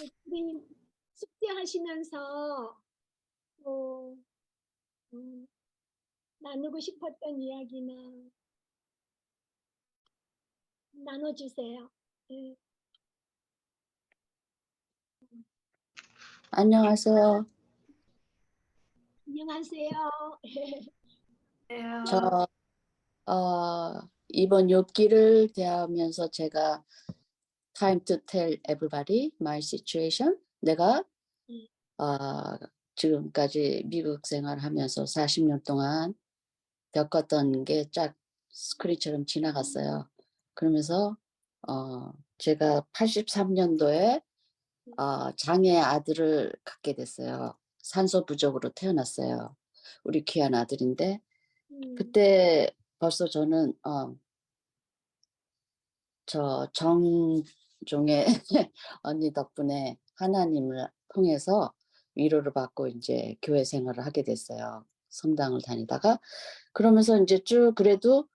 우리 숙제하시면서 또 음, 나누고 싶었던 이야기나 나눠주세요. 네. 안녕하세요. 안녕하세요. 저 이번 욥기를 대하면서 제가 Time to tell everybody my situation. 내가 네. 지금까지 미국 생활하면서 40년 동안 겪었던 게 쫙 스크린처럼 지나갔어요. 그러면서 제가 83년도에 장애 아들을 갖게 됐어요. 산소 부족으로 태어났어요. 우리 귀한 아들인데 그때 벌써 저는 저 정종의 언니 덕분에 하나님을 통해서 위로를 받고 이제 교회 생활을 하게 됐어요. 성당을 다니다가 그러면서 이제 쭉 그래도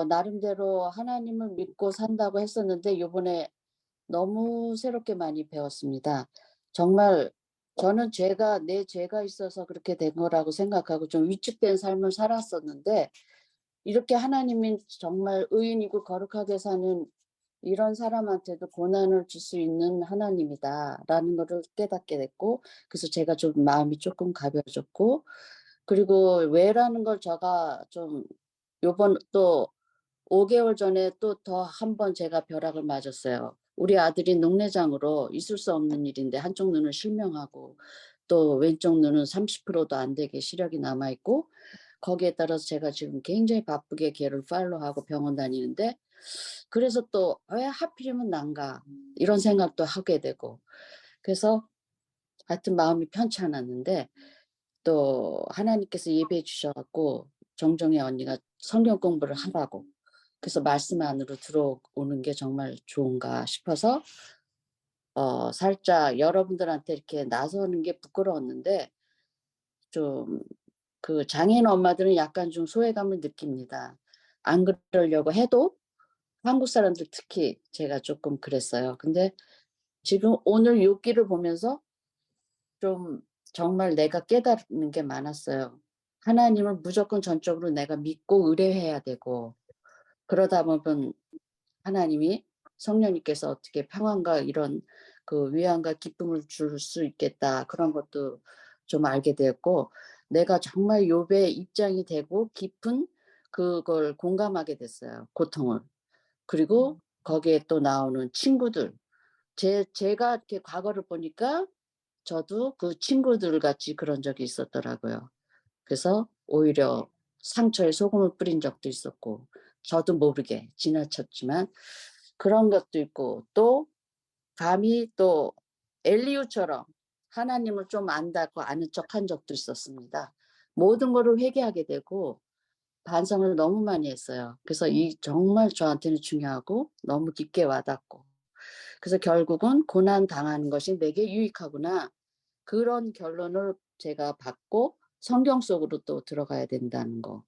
나름대로 하나님을 믿고 산다고 했었는데 요번에 너무 새롭게 많이 배웠습니다. 정말 저는 내 죄가 있어서 그렇게 된 거라고 생각하고 좀 위축된 삶을 살았었는데 이렇게 하나님이 정말 의인이고 거룩하게 사는 이런 사람한테도 고난을 줄 수 있는 하나님이다라는 것을 깨닫게 됐고 그래서 제가 좀 마음이 조금 가벼워졌고 그리고 왜라는 걸 제가 좀 요번 또 5개월 전에 또 더 한 번 제가 벼락을 맞았어요. 우리 아들이 녹내장으로 있을 수 없는 일인데 한쪽 눈은 실명하고 또 왼쪽 눈은 30%도 안 되게 시력이 남아있고 거기에 따라서 제가 지금 굉장히 바쁘게 걔를 팔로우하고 병원 다니는데 그래서 또 왜 하필이면 난가 이런 생각도 하게 되고 그래서 하여튼 마음이 편치 않았는데 또 하나님께서 예배해 주셔갖고 정정의 언니가 성경 공부를 하라고 그래서 말씀 안으로 들어오는 게 정말 좋은가 싶어서 살짝 여러분들한테 이렇게 나서는 게 부끄러웠는데 좀 그 장애인 엄마들은 약간 좀 소외감을 느낍니다. 안 그러려고 해도 한국 사람들 특히 제가 조금 그랬어요. 근데 지금 오늘 욥기를 보면서 좀 정말 내가 깨달는 게 많았어요. 하나님을 무조건 전적으로 내가 믿고 의뢰해야 되고 그러다 보면 하나님이 성령님께서 어떻게 평안과 이런 그 위안과 기쁨을 줄 수 있겠다 그런 것도 좀 알게 되었고 내가 정말 욥의 입장이 되고 깊은 그걸 공감하게 됐어요. 고통을. 그리고 거기에 또 나오는 친구들 제가 이렇게 과거를 보니까 저도 그 친구들 같이 그런 적이 있었더라고요. 그래서 오히려 상처에 소금을 뿌린 적도 있었고 저도 모르게 지나쳤지만 그런 것도 있고 또 감히 또 엘리우처럼 하나님을 좀 안다고 아는 척한 적도 있었습니다. 모든 거를 회개하게 되고 반성을 너무 많이 했어요. 그래서 이 정말 저한테는 중요하고 너무 깊게 와닿고 그래서 결국은 고난 당하는 것이 내게 유익하구나 그런 결론을 제가 받고 성경 속으로 또 들어가야 된다는 거.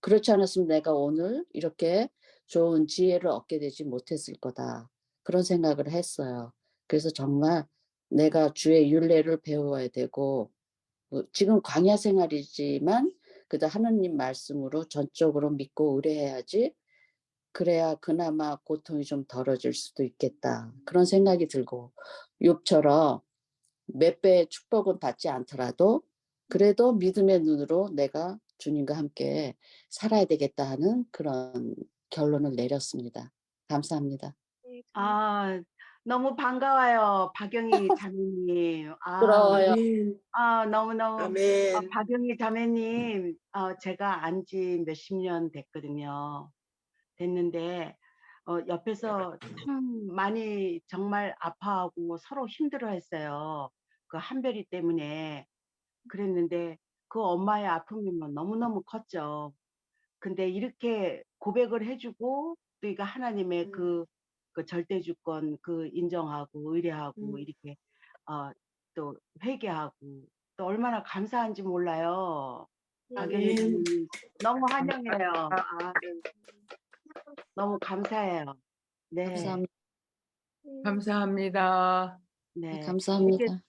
그렇지 않았으면 내가 오늘 이렇게 좋은 지혜를 얻게 되지 못했을 거다. 그런 생각을 했어요. 그래서 정말 내가 주의 율례를 배워야 되고 지금 광야 생활이지만 그래도 하느님 말씀으로 전적으로 믿고 의뢰해야지 그래야 그나마 고통이 좀 덜어질 수도 있겠다. 그런 생각이 들고 욥처럼 몇 배의 축복은 받지 않더라도 그래도 믿음의 눈으로 내가 주님과 함께 살아야 되겠다 하는 그런 결론을 내렸습니다. 감사합니다. 네, 아, 너무 반가워요, 박영희 자매님. 부러워요. 너무너무, 아멘. 박영희 자매님, 제가 안지 몇십 년 됐는데, 옆에서 참 많이 정말 아파하고 서로 힘들어 했어요. 그 한별이 때문에. 그랬는데, 그 엄마의 아픔이 뭐 너무너무 컸죠. 근데 이렇게 고백을 해주고 또 이거 하나님의 그 절대주권 그 인정하고 의뢰하고 이렇게 또 회개하고 또 얼마나 감사한지 몰라요. 박영희 아멘. 장님 너무 환영해요. 너무 감사해요. 네. 감사합니다. 네. 감사합니다. 네. 감사합니다.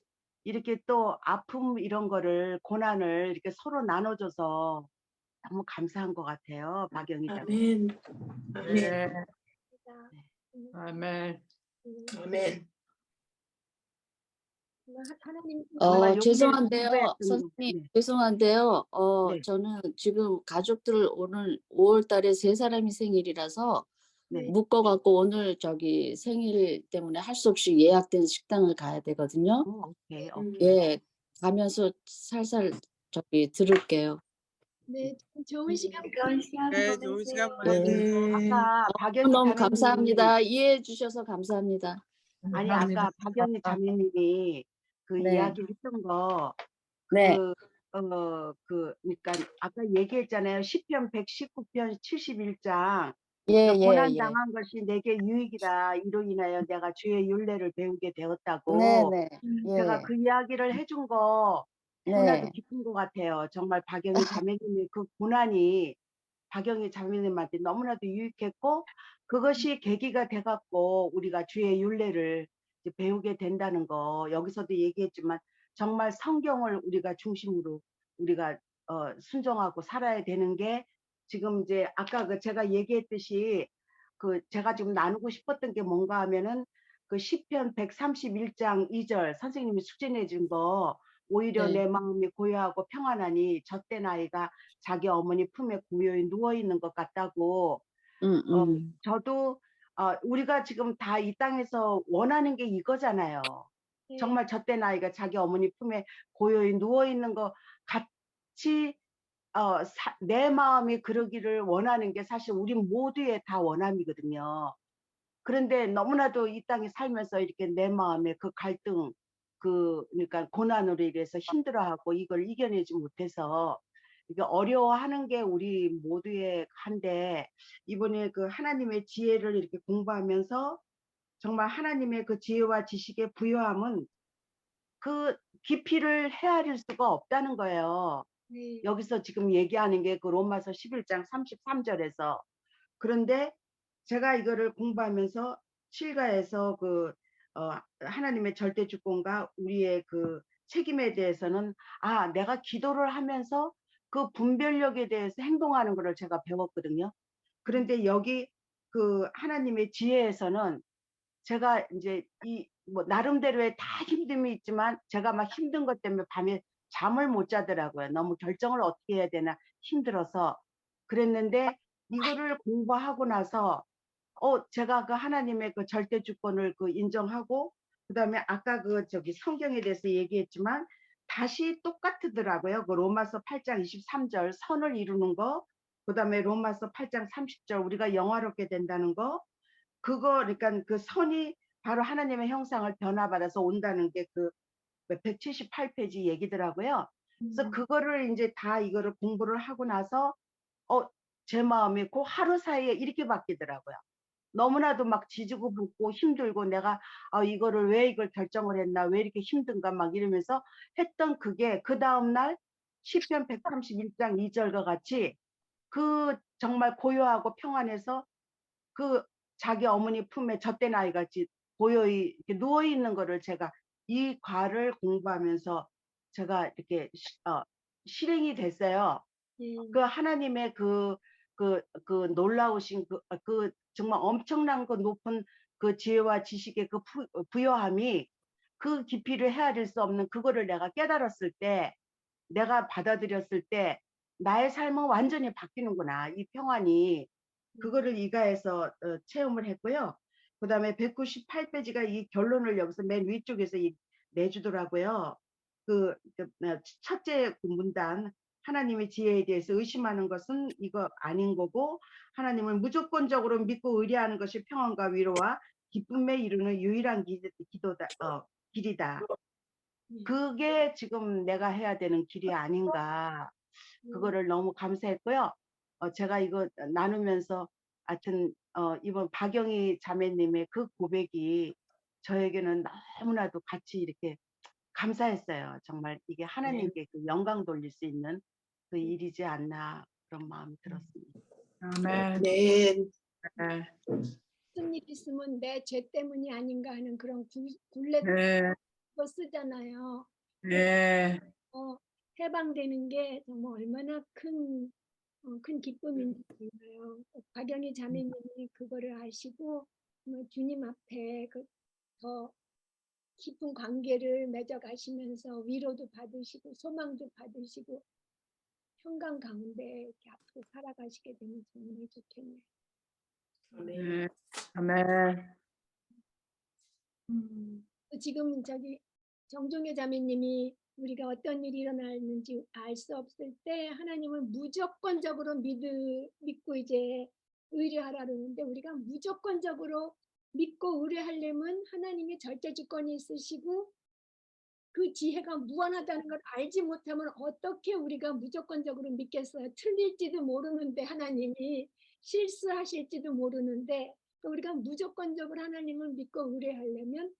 이렇게 또 아픔 이런 거를 고난을 이렇게 서로 나눠줘서 너무 감사한 것 같아요. 박영희 자매님. 아멘. 아멘. 아멘. 아멘. 하나님 정말 요번에 죄송한데요. 공부했던 거. 선생님, 네. 죄송한데요. 네. 저는 지금 가족들 오늘 5월 달에 3사람이 생일이라서 네. 묶어갖고 오늘 저기 생일 때문에 할 수 없이 예약된 식당을 가야 되거든요. 오케이. 오케이. 예, 가면서 살살 저기 들을게요. 네, 좋은 시간 네, 좋은 시간 보내세요. 보내세요. 네. 아까 박영희 너무 자매님이 감사합니다. 이해해 주셔서 감사합니다. 아니 아까 박영희 자매님이 그 네. 이야기했던 거 네, 그러니까 아까 얘기했잖아요. 시편 119편 71장 예, 고난 예. 당한 것이 내게 유익이라 이로 인하여 내가 주의 율례를 배우게 되었다고 네네. 제가 예. 그 이야기를 해준 거 너무나도 네. 기쁜 것 같아요. 정말 박영희 자매님의 그 고난이 박영희 자매님한테 너무나도 유익했고 그것이 계기가 돼갖고 우리가 주의 율례를 이제 배우게 된다는 거 여기서도 얘기했지만 정말 성경을 우리가 중심으로 우리가 순종하고 살아야 되는 게 지금 이제 아까 그 제가 얘기했듯이 그 제가 지금 나누고 싶었던 게 뭔가 하면은 그 시편 131장 2절 선생님이 숙제내 준 거 오히려 네. 내 마음이 고요하고 평안하니 젖된 아이가 자기 어머니 품에 고요히 누워 있는 것 같다고 저도 우리가 지금 다 이 땅에서 원하는 게 이거잖아요. 네. 정말 젖된 아이가 자기 어머니 품에 고요히 누워 있는 것 같이 내 마음이 그러기를 원하는 게 사실 우리 모두의 다 원함이거든요. 그런데 너무나도 이 땅에 살면서 이렇게 내 마음에 그 갈등, 그러니까 고난으로 인해서 힘들어하고 이걸 이겨내지 못해서 이게 어려워하는 게 우리 모두의 한데 이번에 그 하나님의 지혜를 이렇게 공부하면서 정말 하나님의 그 지혜와 지식의 부요함은 그 깊이를 헤아릴 수가 없다는 거예요. 네. 여기서 지금 얘기하는 게 그 로마서 11장 33절에서 그런데 제가 이거를 공부하면서 실가에서 하나님의 절대 주권과 우리의 그 책임에 대해서는 내가 기도를 하면서 그 분별력에 대해서 행동하는 것을 제가 배웠거든요. 그런데 여기 그 하나님의 지혜에서는 제가 이제 뭐 나름대로의 다 힘듦이 있지만 제가 막 힘든 것 때문에 밤에 잠을 못 자더라고요. 너무 결정을 어떻게 해야 되나 힘들어서 그랬는데 이거를 공부하고 나서 제가 그 하나님의 그 절대 주권을 그 인정하고 그다음에 아까 그 저기 성경에 대해서 얘기했지만 다시 똑같더라고요. 그 로마서 8장 23절 선을 이루는 거 그다음에 로마서 8장 30절 우리가 영화롭게 된다는 거 그러니까 그 선이 바로 하나님의 형상을 변화받아서 온다는 게 그 178페이지 얘기더라고요. 그래서 그거를 이제 다 이거를 공부를 하고 나서 제 마음이 그 하루 사이에 이렇게 바뀌더라고요. 너무나도 막 지지고 볶고 힘들고 내가 이거를 왜 이걸 결정을 했나 왜 이렇게 힘든가 막 이러면서 했던 그게 그 다음날 시편 131장 2절과 같이 그 정말 고요하고 평안해서 그 자기 어머니 품에 젖된 아이 같이 고요히 이렇게 누워 있는 거를 제가 이 과를 공부하면서 제가 이렇게 실행이 됐어요. 네. 그 하나님의 그 놀라우신 그 정말 엄청난 그 높은 그 지혜와 지식의 그 부요함이 그 깊이를 헤아릴 수 없는 그거를 내가 깨달았을 때 내가 받아들였을 때 나의 삶은 완전히 바뀌는구나. 이 평안이 그거를 이가에서 체험을 했고요. 그다음에 198페이지가 이 결론을 여기서 맨 위쪽에서 내주더라고요. 첫째 그 문단 하나님의 지혜에 대해서 의심하는 것은 이거 아닌 거고 하나님을 무조건적으로 믿고 의뢰하는 것이 평안과 위로와 기쁨에 이르는 유일한 길이다. 그게 지금 내가 해야 되는 길이 아닌가. 그거를 너무 감사했고요. 제가 이거 나누면서 하여튼 이번 박영희 자매님의 그 고백이 저에게는 너무나도 같이 이렇게 감사했어요. 정말 이게 하나님께 그 영광 돌릴 수 있는 그 일이지 않나 그런 마음이 들었습니다. 아멘. 네. 네. 무슨 일 있으면 내 죄 때문이 아닌가 하는 그런 굴레 네. 거 쓰잖아요. 네. 해방되는 게 정말 얼마나 큰 기쁨인지 몰라요. 박영희 자매님이 그거를 아시고 주님 앞에 더 깊은 관계를 맺어가시면서 위로도 받으시고 소망도 받으시고 평강 가운데 이렇게 앞으로 살아가시게 되면 정말 좋겠네요. 네. 아멘. 지금 정종혜 자매님이 우리가 어떤 일이 일어나는지 알 수 없을 때 하나님을 무조건적으로 믿고 이제 의뢰하라 그러는데 우리가 무조건적으로 믿고 의뢰하려면 하나님이 절대 주권이 있으시고 그 지혜가 무한하다는 걸 알지 못하면 어떻게 우리가 무조건적으로 믿겠어요? 틀릴지도 모르는데 하나님이 실수하실지도 모르는데 우리가 무조건적으로 하나님을 믿고 의뢰하려면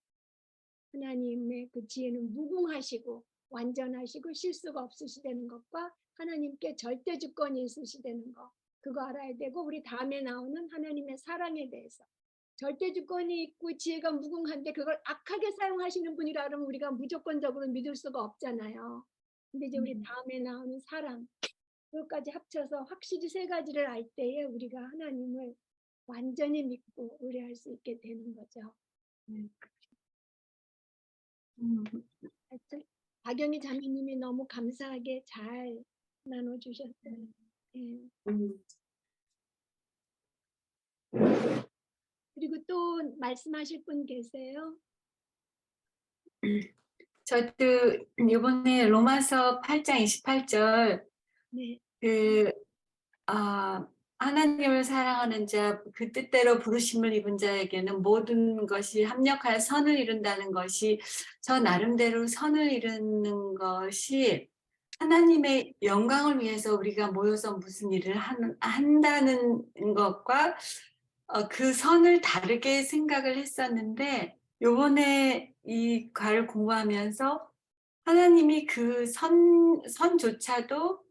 하나님의 그 지혜는 무궁하시고 완전하시고 실수가 없으시다는 것과 하나님께 절대 주권이 있으시다는 것 그거 알아야 되고 우리 다음에 나오는 하나님의 사랑에 대해서 절대 주권이 있고 지혜가 무궁한데 그걸 악하게 사용하시는 분이라 그러면 우리가 무조건적으로 믿을 수가 없잖아요. 근데 이제 우리 다음에 나오는 사랑 그것까지 합쳐서 확실히 세 가지를 알 때에 우리가 하나님을 완전히 믿고 의뢰할 수 있게 되는 거죠. 하여튼 박영희 자매님이 너무 감사하게 잘 나눠주셨어요. 예. 그리고 또 말씀하실 분 계세요? 저도 이번에 로마서 8장 28절 네. 하나님을 사랑하는 자, 그 뜻대로 부르심을 입은 자에게는 모든 것이 합력하여 선을 이룬다는 것이 저 나름대로 선을 이루는 것이 하나님의 영광을 위해서 우리가 모여서 무슨 일을 한다는 것과 그 선을 다르게 생각을 했었는데 요번에 이 과를 공부하면서 하나님이 그 선조차도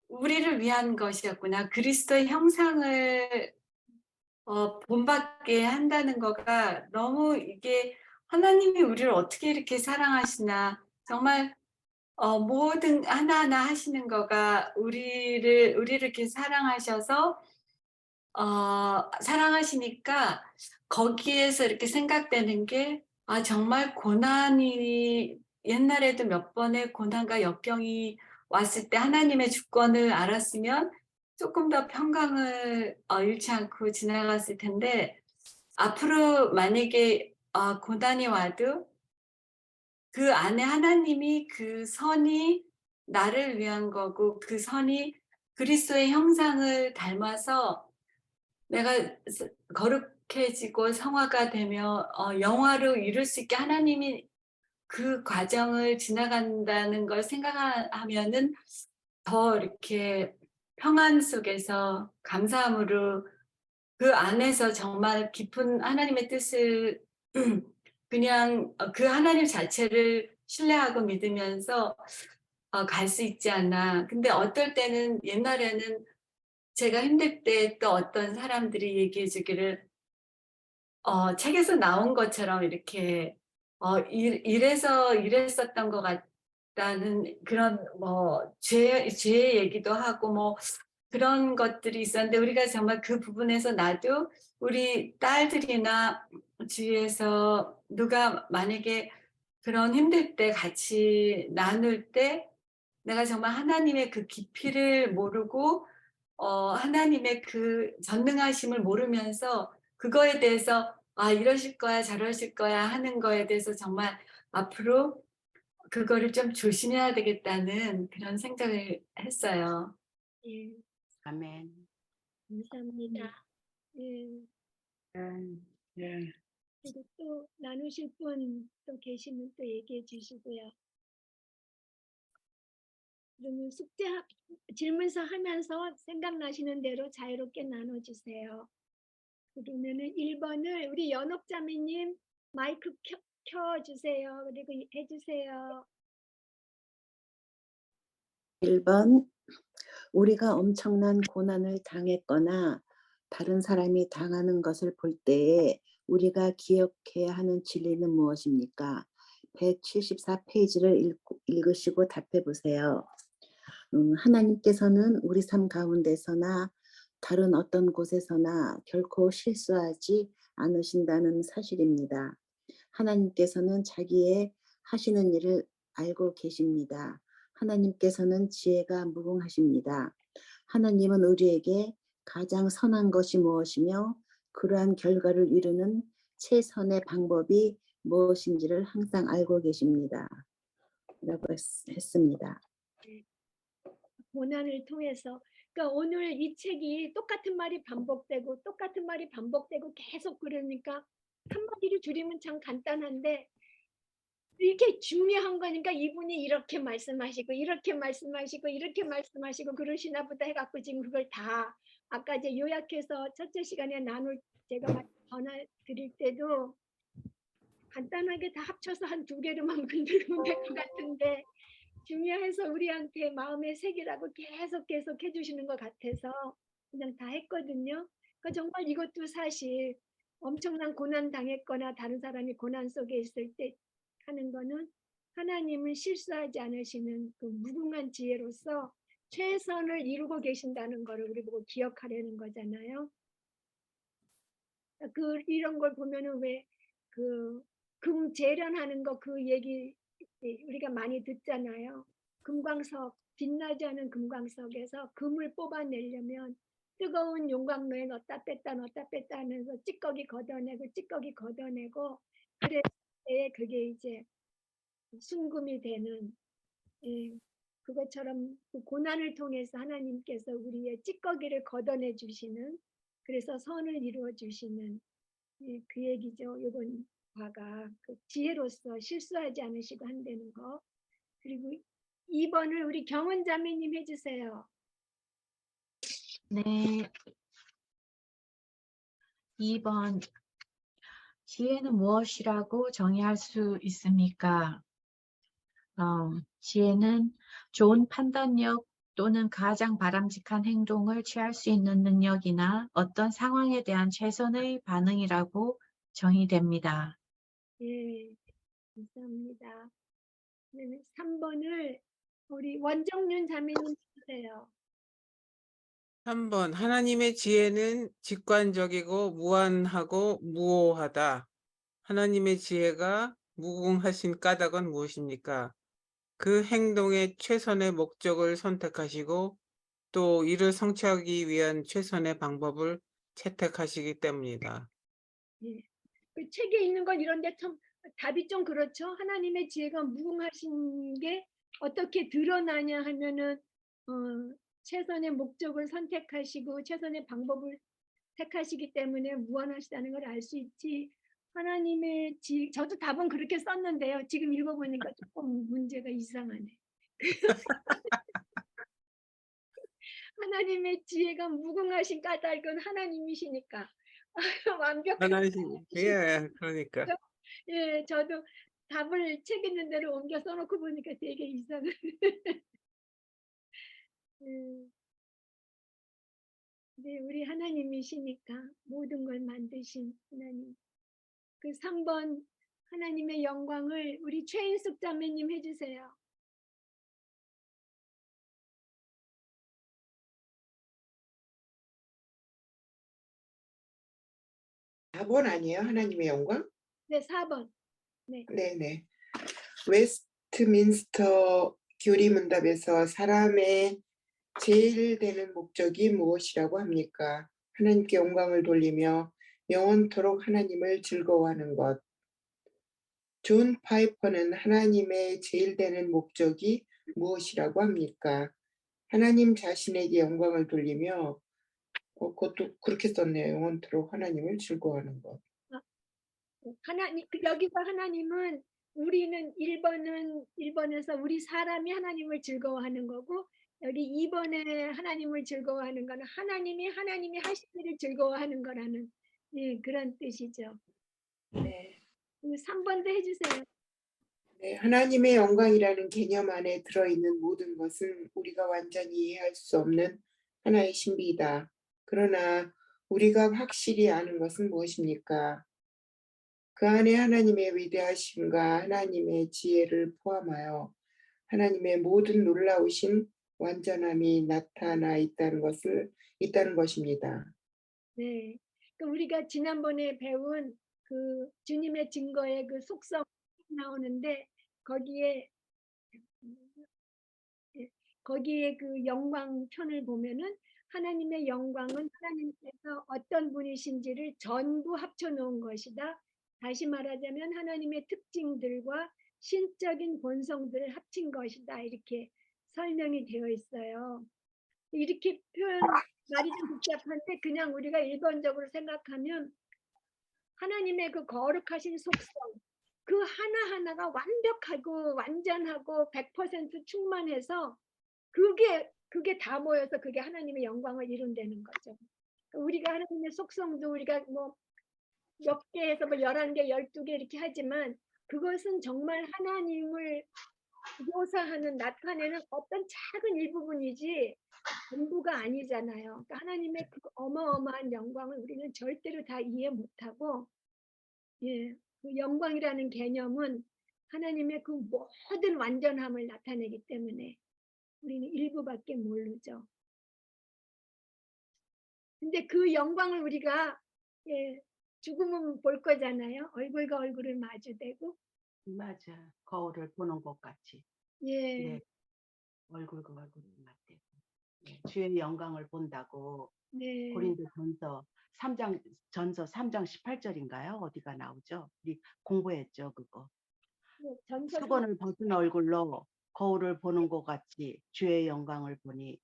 우리를 위한 것이었구나. 그리스도의 형상을 본받게 한다는 거가 너무 이게 하나님이 우리를 어떻게 이렇게 사랑하시나. 정말 모든 하나하나 하시는 거가 우리를 이렇게 사랑하셔서 사랑하시니까 거기에서 이렇게 생각되는 게 정말 고난이 옛날에도 몇 번의 고난과 역경이 왔을 때 하나님의 주권을 알았으면 조금 더 평강을 잃지 않고 지나갔을 텐데 앞으로 만약에 고난이 와도 그 안에 하나님이 그 선이 나를 위한 거고 그 선이 그리스도의 형상을 닮아서 내가 거룩해지고 성화가 되며 영화로 이룰 수 있게 하나님이 그 과정을 지나간다는 걸 생각하면은 더 이렇게 평안 속에서 감사함으로 그 안에서 정말 깊은 하나님의 뜻을 그냥 그 하나님 자체를 신뢰하고 믿으면서 갈 수 있지 않나. 근데 어떨 때는 옛날에는 제가 힘들 때 또 어떤 사람들이 얘기해 주기를 책에서 나온 것처럼 이렇게 이래서 이랬었던 것 같다는 그런 죄의 얘기도 하고 뭐 그런 것들이 있었는데 우리가 정말 그 부분에서 나도 우리 딸들이나 주위에서 누가 만약에 그런 힘들 때 같이 나눌 때 내가 정말 하나님의 그 깊이를 모르고 하나님의 그 전능하심을 모르면서 그거에 대해서 이러실 거야 저러실 거야 하는 거에 대해서 정말 앞으로 그거를 좀 조심해야 되겠다는 그런 생각을 했어요. 예. 아멘. 감사합니다. 예. 예. 그리고 또 나누실 분 또 계시면 또 얘기해 주시고요. 그러면 질문서 하면서 생각나시는 대로 자유롭게 나눠주세요. 그러면은 1번을 우리 연옥자매님 마이크 켜주세요. 그리고 해주세요. 1번 우리가 엄청난 고난을 당했거나 다른 사람이 당하는 것을 볼 때에 우리가 기억해야 하는 진리는 무엇입니까? 174페이지를 읽으시고 답해 보세요. 하나님께서는 우리 삶 가운데서나 다른 어떤 곳에서나 결코 실수하지 않으신다는 사실입니다. 하나님께서는 자기의 하시는 일을 알고 계십니다. 하나님께서는 지혜가 무궁하십니다. 하나님은 우리에게 가장 선한 것이 무엇이며 그러한 결과를 이루는 최선의 방법이 무엇인지를 항상 알고 계십니다. 라고 했습니다. 고난을 통해서 그러니까 오늘 이 책이 똑같은 말이 반복되고 똑같은 말이 반복되고 계속 그러니까 한마디로 줄이면 참 간단한데 이렇게 중요한 거니까 이분이 이렇게 말씀하시고 이렇게 말씀하시고 이렇게 말씀하시고 그러시나 보다 해갖고 지금 그걸 다 아까 이제 요약해서 첫째 시간에 제가 전화 드릴 때도 간단하게 다 합쳐서 한 2개로만 만들면 될 것 같은데 중요해서 우리한테 마음의 색이라고 계속 해주시는 것 같아서 그냥 다 했거든요. 그러니까 정말 이것도 사실 엄청난 고난 당했거나 다른 사람이 고난 속에 있을 때 하는 거는 하나님은 실수하지 않으시는 그 무궁한 지혜로서 최선을 이루고 계신다는 거를 우리 보고 기억하려는 거잖아요. 이런 걸 보면은 왜 금 재련하는 거 그 얘기 우리가 많이 듣잖아요. 금광석, 빛나지 않은 금광석에서 금을 뽑아내려면 뜨거운 용광로에 넣었다 뺐다 하면서 찌꺼기 걷어내고 그래서 그게 이제 순금이 되는 그것처럼 그 고난을 통해서 하나님께서 우리의 찌꺼기를 걷어내 주시는 그래서 선을 이루어 주시는 그 얘기죠. 이번 과가 그 지혜로서 실수하지 않으시고 한다는 거. 그리고 2번을 우리 경은 자매님 해주세요. 네. 2번. 지혜는 무엇이라고 정의할 수 있습니까? 지혜는 좋은 판단력 또는 가장 바람직한 행동을 취할 수 있는 능력이나 어떤 상황에 대한 최선의 반응이라고 정의됩니다. 예, 감사합니다. 3번을 우리 원정윤 자매님 해주세요. 3번 하나님의 지혜는 직관적이고 무한하고 무오하다. 하나님의 지혜가 무궁하신 까닭은 무엇입니까? 그 행동의 최선의 목적을 선택하시고 또 이를 성취하기 위한 최선의 방법을 채택하시기 때문이다. 예. 그 책에 있는 건 이런데 참 답이 좀 그렇죠. 하나님의 지혜가 무궁하신 게 어떻게 드러나냐 하면은 최선의 목적을 선택하시고 최선의 방법을 택하시기 때문에 무한하시다는 걸 알 수 있지. 하나님의 저도 답은 그렇게 썼는데요. 지금 읽어보니까 조금 문제가 이상하네. 하나님의 지혜가 무궁하신 까닭은 하나님이시니까 완벽한 하나님, 예, 그러니까. 예, 저도 답을 책 있는 대로 옮겨 써놓고 보니까 되게 이상해. 네, 우리 하나님이시니까 모든 걸 만드신 하나님. 그 3번 하나님의 영광을 우리 최인숙 자매님 해주세요. 4번 아니에요? 하나님의 영광? 네, 4번. 네. 네네. 웨스트민스터 교리문답에서 사람의 제일 되는 목적이 무엇이라고 합니까? 하나님께 영광을 돌리며 영원토록 하나님을 즐거워하는 것. 존 파이퍼는 하나님의 제일 되는 목적이 무엇이라고 합니까? 하나님 자신에게 영광을 돌리며 그것도 그렇게 썼네요. 영원토록 하나님을 즐거워하는 것. 여기서 하나님은 우리는 1번에서 우리 사람이 하나님을 즐거워하는 거고 여기 2번에 하나님을 즐거워하는 거는 하나님이 하신 일을 즐거워하는 거라는 그런 뜻이죠. 네. 3번도 해주세요. 네, 하나님의 영광이라는 개념 안에 들어있는 모든 것은 우리가 완전히 이해할 수 없는 하나의 신비이다. 그러나 우리가 확실히 아는 것은 무엇입니까? 그 안에 하나님의 위대하심과 하나님의 지혜를 포함하여 하나님의 모든 놀라우신 완전함이 나타나 있다는 것입니다. 네. 우리가 지난번에 배운 그 주님의 증거의 그 속성 나오는데 거기에 그 영광 편을 보면은 하나님의 영광은 하나님께서 어떤 분이신지를 전부 합쳐 놓은 것이다. 다시 말하자면 하나님의 특징들과 신적인 본성들을 합친 것이다. 이렇게 설명이 되어 있어요. 이렇게 말이 좀 복잡한데 그냥 우리가 일반적으로 생각하면 하나님의 그 거룩하신 속성, 그 하나하나가 완벽하고 완전하고 100% 충만해서 그게 다 모여서 그게 하나님의 영광을 이룬다는 거죠. 우리가 하나님의 속성도 우리가 뭐 몇 개 해서 뭐 11개, 12개 이렇게 하지만 그것은 정말 하나님을 묘사하는 나타내는 어떤 작은 일부분이지 전부가 아니잖아요. 그러니까 하나님의 그 어마어마한 영광을 우리는 절대로 다 이해 못하고, 예, 그 영광이라는 개념은 하나님의 그 모든 완전함을 나타내기 때문에 우리는 일부밖에 모르죠. 근데 그 영광을 우리가 죽으면 볼 거잖아요. 얼굴과 얼굴을 마주대고. 맞아. 거울을 보는 것 같이. 예, 네. 얼굴과 얼굴을 맞대고. 네. 주의 영광을 본다고 네, 고린도전서 3장 18절인가요? 어디가 나오죠? 우리 공부했죠, 그거. 전서 수건을 벗은 얼굴로 거울을 보는 것 같이 주의 영광을 보니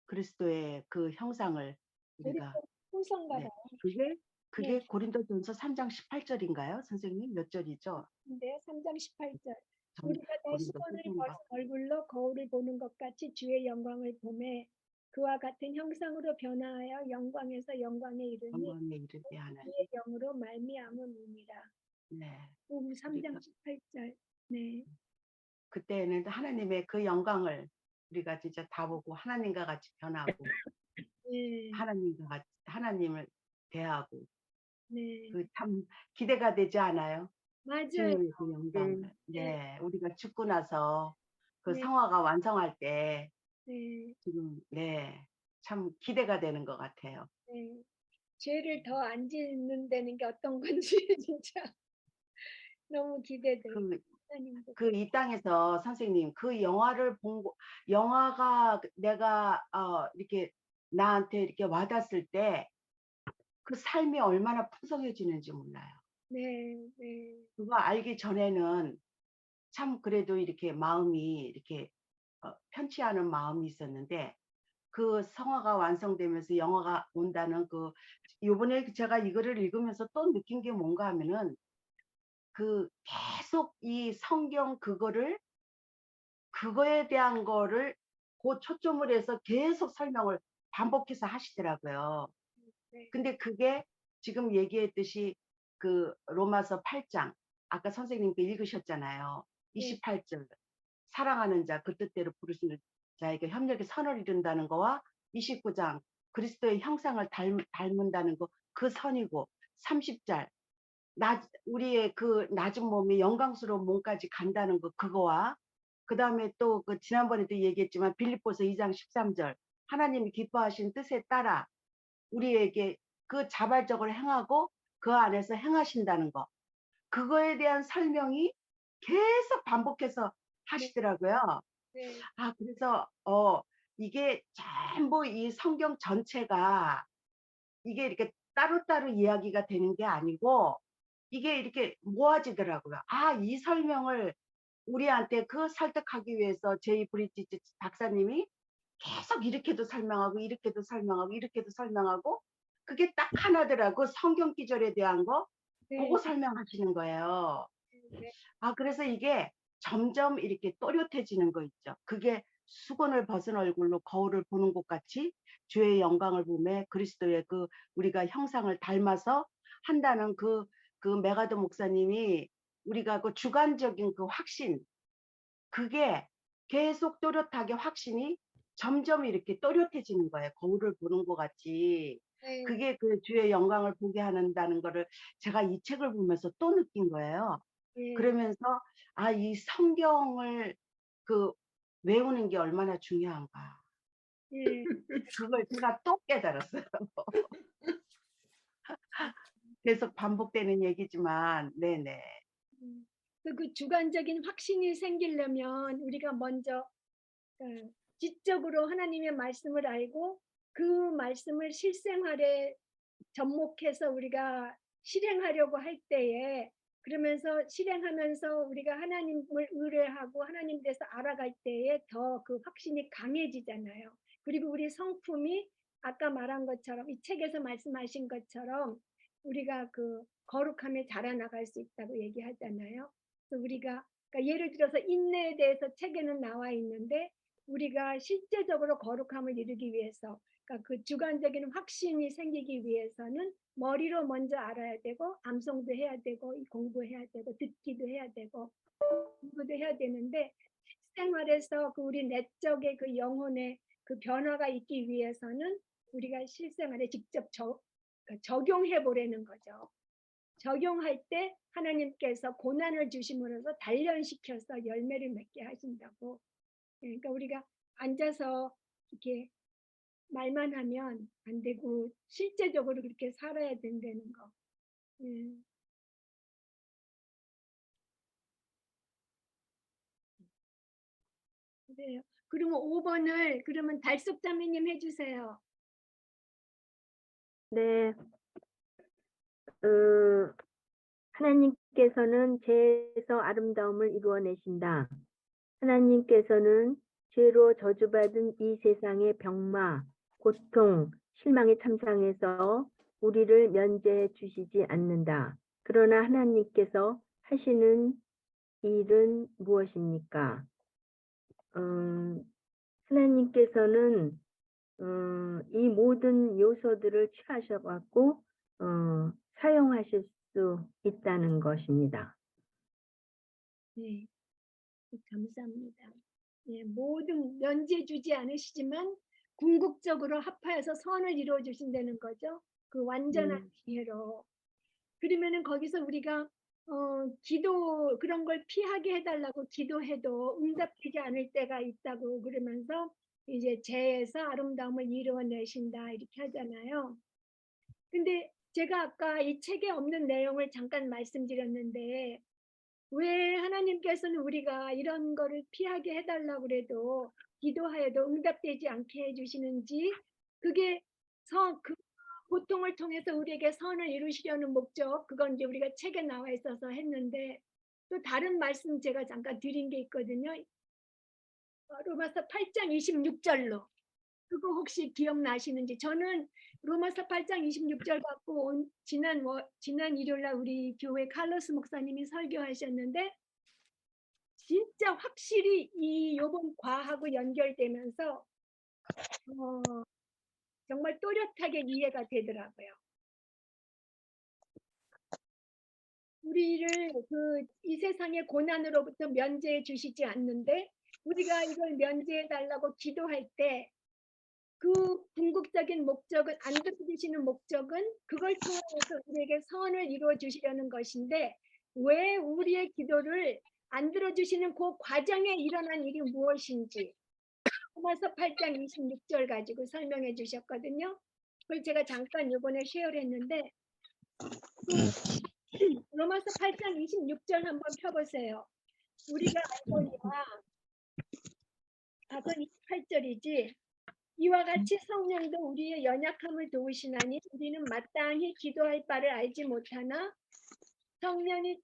그리스도의 그 형상을 우리가 후성가 네. 봐요. 그게 고린도전서 3장 18절인가요? 선생님 몇 절이죠? 근데 3장 18절. 전- 우리가 다 고린도 수건을 후서인가? 벗은 얼굴로 거울을 보는 것 같이 주의 영광을 보매 그와 같은 형상으로 변화하여 영광에서 영광에 이르니 영광에 이르게 하는. 그의 영으로 말미암음이니라. 네. 3장 18절. 네. 그때는 하나님의 그 영광을 우리가 진짜 다 보고 하나님과 같이 변하고 네. 하나님을 대하고 네. 그 참 기대가 되지 않아요? 맞아요. 주님의 그 영광을. 네, 우리가 죽고 나서 그 네. 성화가 완성할 때 네. 지금 참 기대가 되는 것 같아요. 네. 죄를 더 안 짓는다는 게 어떤 건지 진짜 너무 기대돼요. 하나님도. 그 이 땅에서 선생님 그 영화를 영화가 내가 이렇게 나한테 이렇게 와닿았을 때 그 삶이 얼마나 풍성해지는지 몰라요. 네. 네. 그거 알기 전에는 참 그래도 이렇게 마음이 이렇게 편치 않은 마음이 있었는데 그 성화가 완성되면서 영화가 온다는 요번에 제가 이거를 읽으면서 또 느낀 게 뭔가 하면은 그 계속 이 성경 그거에 대한 거를 그 초점을 해서 계속 설명을 반복해서 하시더라고요. 네. 근데 그게 지금 얘기했듯이 그 로마서 8장 아까 선생님께 읽으셨잖아요. 28절 사랑하는 자 그 뜻대로 부르시는 자에게 협력의 선을 이룬다는 거와 29장 그리스도의 형상을 닮은다는 거 그 선이고 30절 우리의 그 낮은 몸이 영광스러운 몸까지 간다는 거 그거와 그 다음에 또 그 지난번에도 얘기했지만 빌립보서 2장 13절 하나님이 기뻐하신 뜻에 따라 우리에게 그 자발적으로 행하고 그 안에서 행하신다는 거 그거에 대한 설명이 계속 반복해서 하시더라고요. 네. 그래서 이게 전부 이 성경 전체가 이게 이렇게 따로따로 이야기가 되는 게 아니고 이게 이렇게 모아지더라고요. 이 설명을 우리한테 설득하기 위해서 제이 브리지트 박사님이 계속 이렇게도 설명하고 이렇게도 설명하고 이렇게도 설명하고 그게 딱 하나더라고. 성경 기절에 대한 거 그거 설명하시는 거예요. 네. 그래서 이게 점점 이렇게 또렷해지는 거 있죠. 그게 수건을 벗은 얼굴로 거울을 보는 것 같이 주의 영광을 보며 그리스도의 우리가 형상을 닮아서 한다는 그 메가더 목사님이 우리가 그 주관적인 그 확신 그게 계속 또렷하게 확신이 점점 이렇게 또렷해지는 거예요. 거울을 보는 것 같이. 네. 그게 그 주의 영광을 보게 한다는 거를 제가 이 책을 보면서 또 느낀 거예요. 예. 그러면서 아, 이 성경을 그 외우는 게 얼마나 중요한가. 예. 그걸 제가 또 깨달았어요. 계속 반복되는 얘기지만, 네네. 그 주관적인 확신이 생기려면 우리가 먼저 지적으로 하나님의 말씀을 알고 그 말씀을 실생활에 접목해서 우리가 실행하려고 할 때에 그러면서 실행하면서 우리가 하나님을 의뢰하고 하나님 대해서 알아갈 때에 더 그 확신이 강해지잖아요. 그리고 우리 성품이 아까 말한 것처럼 이 책에서 말씀하신 것처럼 우리가 그 거룩함에 자라나갈 수 있다고 얘기하잖아요. 그래서 우리가 그러니까 예를 들어서 인내에 대해서 책에는 나와 있는데 우리가 실제적으로 거룩함을 이루기 위해서 그러니까 그 주관적인 확신이 생기기 위해서는 머리로 먼저 알아야 되고 암송도 해야 되고 공부해야 되고 듣기도 해야 되고 공부도 해야 되는데 실생활에서 그 우리 내적의 그 영혼의 그 변화가 있기 위해서는 우리가 실생활에 직접 적용해 보려는 거죠. 적용할 때 하나님께서 고난을 주심으로써 단련시켜서 열매를 맺게 하신다고. 그러니까 우리가 앉아서 이렇게 말만 하면 안 되고 실제적으로 그렇게 살아야 된다는 거. 그래요. 그러면 5번을 그러면 달숙 자매님 해주세요. 네. 하나님께서는 죄에서 아름다움을 이루어내신다. 하나님께서는 죄로 저주받은 이 세상의 병마, 고통, 실망의 참상에서 우리를 면제해 주시지 않는다. 그러나 하나님께서 하시는 일은 무엇입니까? 하나님께서는 이 모든 요소들을 취하셔갖고 사용하실 수 있다는 것입니다. 네, 감사합니다. 예, 모든 면제 주지 않으시지만 궁극적으로 합하여서 선을 이루어 주신다는 거죠. 그 완전한 지혜로. 그러면은 거기서 우리가 기도 그런 걸 피하게 해달라고 기도해도 응답되지 않을 때가 있다고 그러면서 이제 죄에서 아름다움을 이루어내신다 이렇게 하잖아요. 근데 제가 아까 이 책에 없는 내용을 잠깐 말씀드렸는데 왜 하나님께서는 우리가 이런 거를 피하게 해달라고 그래도 기도하여도 응답되지 않게 해주시는지 그게 그 고통을 통해서 우리에게 선을 이루시려는 목적 그건 이제 우리가 책에 나와 있어서 했는데 또 다른 말씀 제가 잠깐 드린 게 있거든요. 로마서 8장 26절로 그거 혹시 기억나시는지 저는 로마서 8장 26절 갖고 지난 일요일날 우리 교회 칼로스 목사님이 설교하셨는데 진짜 확실히 이 요번 과하고 연결되면서 정말 또렷하게 이해가 되더라고요. 우리를 이 세상의 고난으로부터 면제해 주시지 않는데 우리가 이걸 면제해 달라고 기도할 때 그 궁극적인 목적은 안 들어주시는 목적은 그걸 통해서 우리에게 선을 이루어 주시려는 것인데 왜 우리의 기도를 안 들어주시는 그 과정에 일어난 일이 무엇인지 로마서 8장 26절 가지고 설명해 주셨거든요. 그걸 제가 잠깐 이번에 쉐어를 했는데 로마서 8장 26절 한번 펴보세요. 우리가 알거니와 28절이지 이와 같이 성령도 우리의 연약함을 도우시나니 우리는 마땅히 기도할 바를 알지 못하나 성령이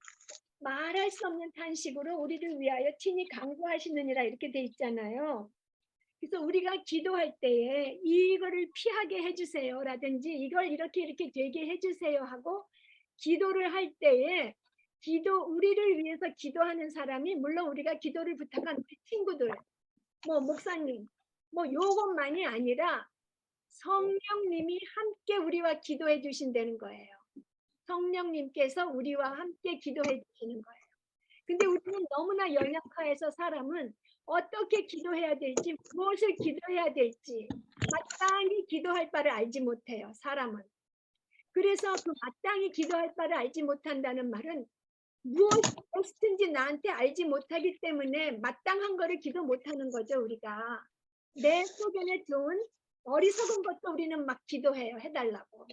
말할 수 없는 탄식으로 우리를 위하여 친히 간구하시느니라 이렇게 돼 있잖아요. 그래서 우리가 기도할 때에 이거를 피하게 해주세요 라든지 이걸 이렇게 되게 해주세요 하고 기도를 할 때에 우리를 위해서 기도하는 사람이 물론 우리가 기도를 부탁한 우리 친구들 목사님 요것만이 아니라 성령님이 함께 우리와 기도해 주신다는 거예요. 성령님께서 우리와 함께 기도해 주시는 거예요. 근데 우리는 너무나 연약해서 사람은 어떻게 기도해야 될지 무엇을 기도해야 될지 마땅히 기도할 바를 알지 못해요, 사람은. 그래서 그 마땅히 기도할 바를 알지 못한다는 말은 무엇이 베스트인지 나한테 알지 못하기 때문에 마땅한 거를 기도 못하는 거죠, 우리가. 내 소견에 좋은 어리석은 것도 우리는 막 기도해요, 해달라고.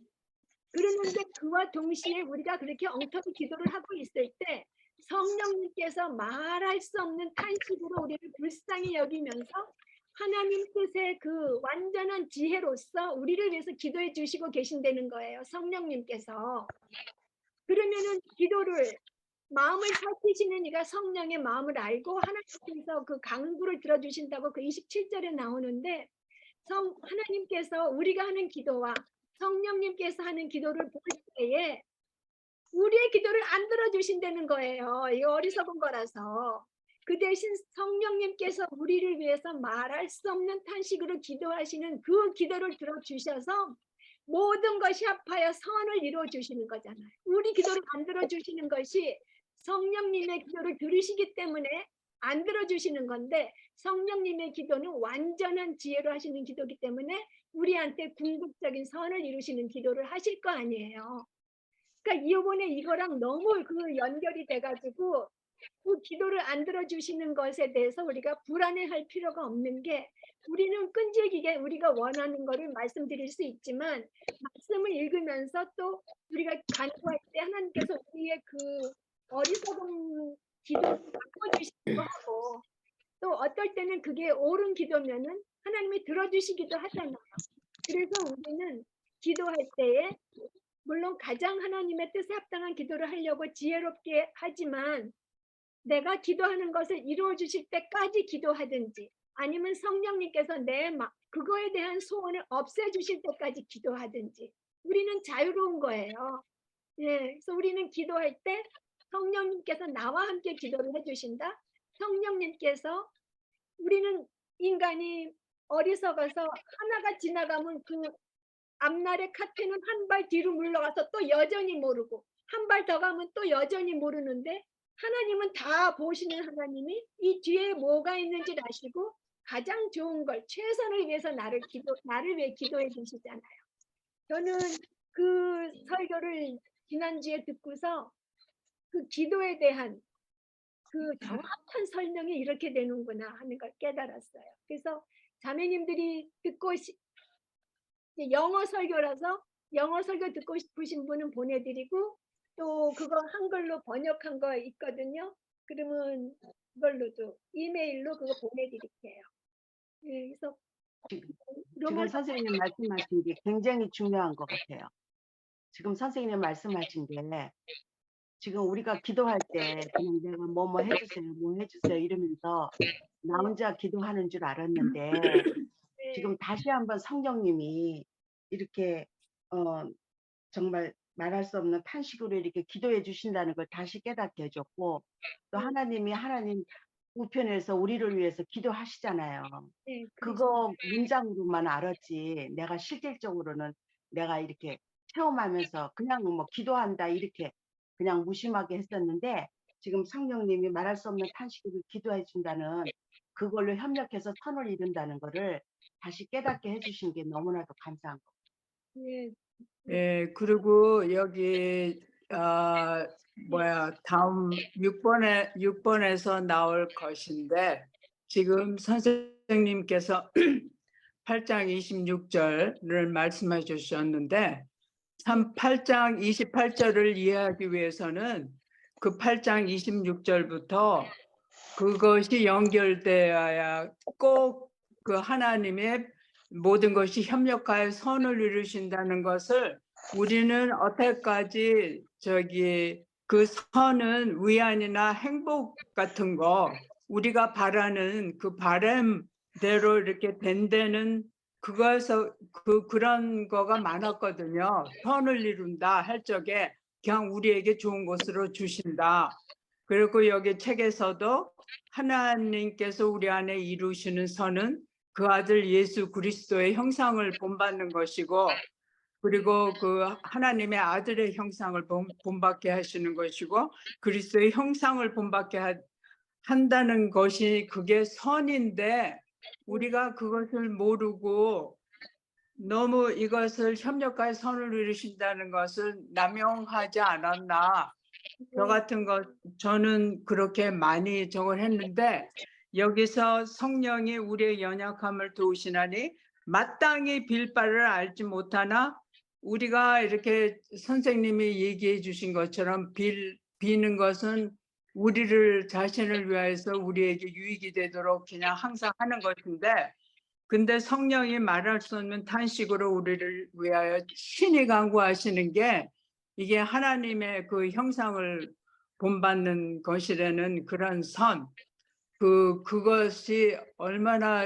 그러는데 그와 동시에 우리가 그렇게 엉터리 기도를 하고 있을 때 성령님께서 말할 수 없는 탄식으로 우리를 불쌍히 여기면서 하나님 뜻의 그 완전한 지혜로서 우리를 위해서 기도해 주시고 계신다는 거예요, 성령님께서. 그러면은 기도를 마음을 살피시는 이가 성령의 마음을 알고 하나님께서 그 간구를 들어주신다고 그 27절에 나오는데, 하나님께서 우리가 하는 기도와 성령님께서 하는 기도를 볼 때에 우리의 기도를 안 들어주신다는 거예요. 이거 어리석은 거라서. 그 대신 성령님께서 우리를 위해서 말할 수 없는 탄식으로 기도하시는 그 기도를 들어주셔서 모든 것이 합하여 선을 이루어 주시는 거잖아요. 우리 기도를 안 들어주시는 것이 성령님의 기도를 들으시기 때문에 안 들어주시는 건데, 성령님의 기도는 완전한 지혜로 하시는 기도이기 때문에 우리한테 궁극적인 선을 이루시는 기도를 하실 거 아니에요. 그러니까 이번에 이거랑 너무 그 연결이 돼가지고 그 기도를 안 들어주시는 것에 대해서 우리가 불안해할 필요가 없는 게, 우리는 끈질기게 우리가 원하는 거를 말씀드릴 수 있지만 말씀을 읽으면서 또 우리가 간구할 때 하나님께서 우리의 그 어리석은 기도를 바꿔주시기도 하고, 또 어떨 때는 그게 옳은 기도면은 하나님이 들어주시기도 하잖아요. 그래서 우리는 기도할 때에 물론 가장 하나님의 뜻에 합당한 기도를 하려고 지혜롭게 하지만, 내가 기도하는 것을 이루어 주실 때까지 기도하든지 아니면 성령님께서 그거에 대한 소원을 없애 주실 때까지 기도하든지 우리는 자유로운 거예요. 예, 그래서 우리는 기도할 때 성령님께서 나와 함께 기도를 해주신다. 성령님께서, 우리는 인간이 어리석어서 하나가 지나가면 그 앞날의 카테는 한 발 뒤로 물러가서 또 여전히 모르고 한 발 더 가면 또 여전히 모르는데, 하나님은 다 보시는 하나님이 이 뒤에 뭐가 있는지를 아시고 가장 좋은 걸, 최선을 위해서 나를 위해 기도해 주시잖아요. 저는 그 설교를 지난주에 듣고서 그 기도에 대한 그 정확한 설명이 이렇게 되는구나 하는 걸 깨달았어요. 그래서 자매님들이 듣고 영어 설교라서 영어 설교 듣고 싶으신 분은 보내드리고, 또 그거 한글로 번역한 거 있거든요. 그러면 그걸로도 이메일로 그거 보내드릴게요. 예, 그래서 지금 선생님 말씀하신 게 굉장히 중요한 것 같아요. 지금 선생님 말씀하신 게, 지금 우리가 기도할 때 그냥 내가 뭐 해주세요 이러면서 나 혼자 기도하는 줄 알았는데, 지금 다시 한번 성령님이 이렇게 정말 말할 수 없는 탄식으로 이렇게 기도해 주신다는 걸 다시 깨닫게 해줬고, 또 하나님 우편에서 우리를 위해서 기도하시잖아요. 네, 그거 문장으로만 알았지 내가 실질적으로는 내가 이렇게 체험하면서 그냥 뭐 기도한다 이렇게 그냥 무심하게 했었는데, 지금 성령님이 말할 수 없는 탄식으로 기도해 준다는 그걸로 협력해서 선을 이룬다는 거를 다시 깨닫게 해주신 게 너무나도 감사한 거. 예, 예, 그리고 여기 다음 6번에서 나올 것인데, 지금 선생님께서 8장 26절을 말씀해 주셨는데, 8장 28절을 이해하기 위해서는 그 8장 26절부터 그것이 연결되어야 꼭 그 하나님의 모든 것이 협력하여 선을 이루신다는 것을, 우리는 어때까지 그 선은 위안이나 행복 같은 거 우리가 바라는 그 바람대로 이렇게 된 데는 그거에서 그런 거가 많았거든요. 선을 이룬다 할 적에 그냥 우리에게 좋은 것으로 주신다. 그리고 여기 책에서도 하나님께서 우리 안에 이루시는 선은 그 아들 예수 그리스도의 형상을 본받는 것이고, 그리고 그 하나님의 아들의 형상을 본받게 하시는 것이고, 그리스도의 형상을 본받게 한다는 것이 그게 선인데, 우리가 그것을 모르고 너무 이것을 협력할 선을 이루신다는 것을 남용하지 않았나. 저 같은 것 저는 그렇게 많이 저걸 했는데 여기서 성령이 우리의 연약함을 도우시나니 마땅히 빌 바를 알지 못하나 우리가 이렇게 선생님이 얘기해 주신 것처럼 비는 것은 우리를 자신을 위해서 우리에게 유익이 되도록 그냥 항상 하는 것인데 근데 성령이 말할 수 없는 탄식으로 우리를 위하여 신이 간구하시는 게 이게 하나님의 그 형상을 본받는 것이라는 그런 선, 그것이 얼마나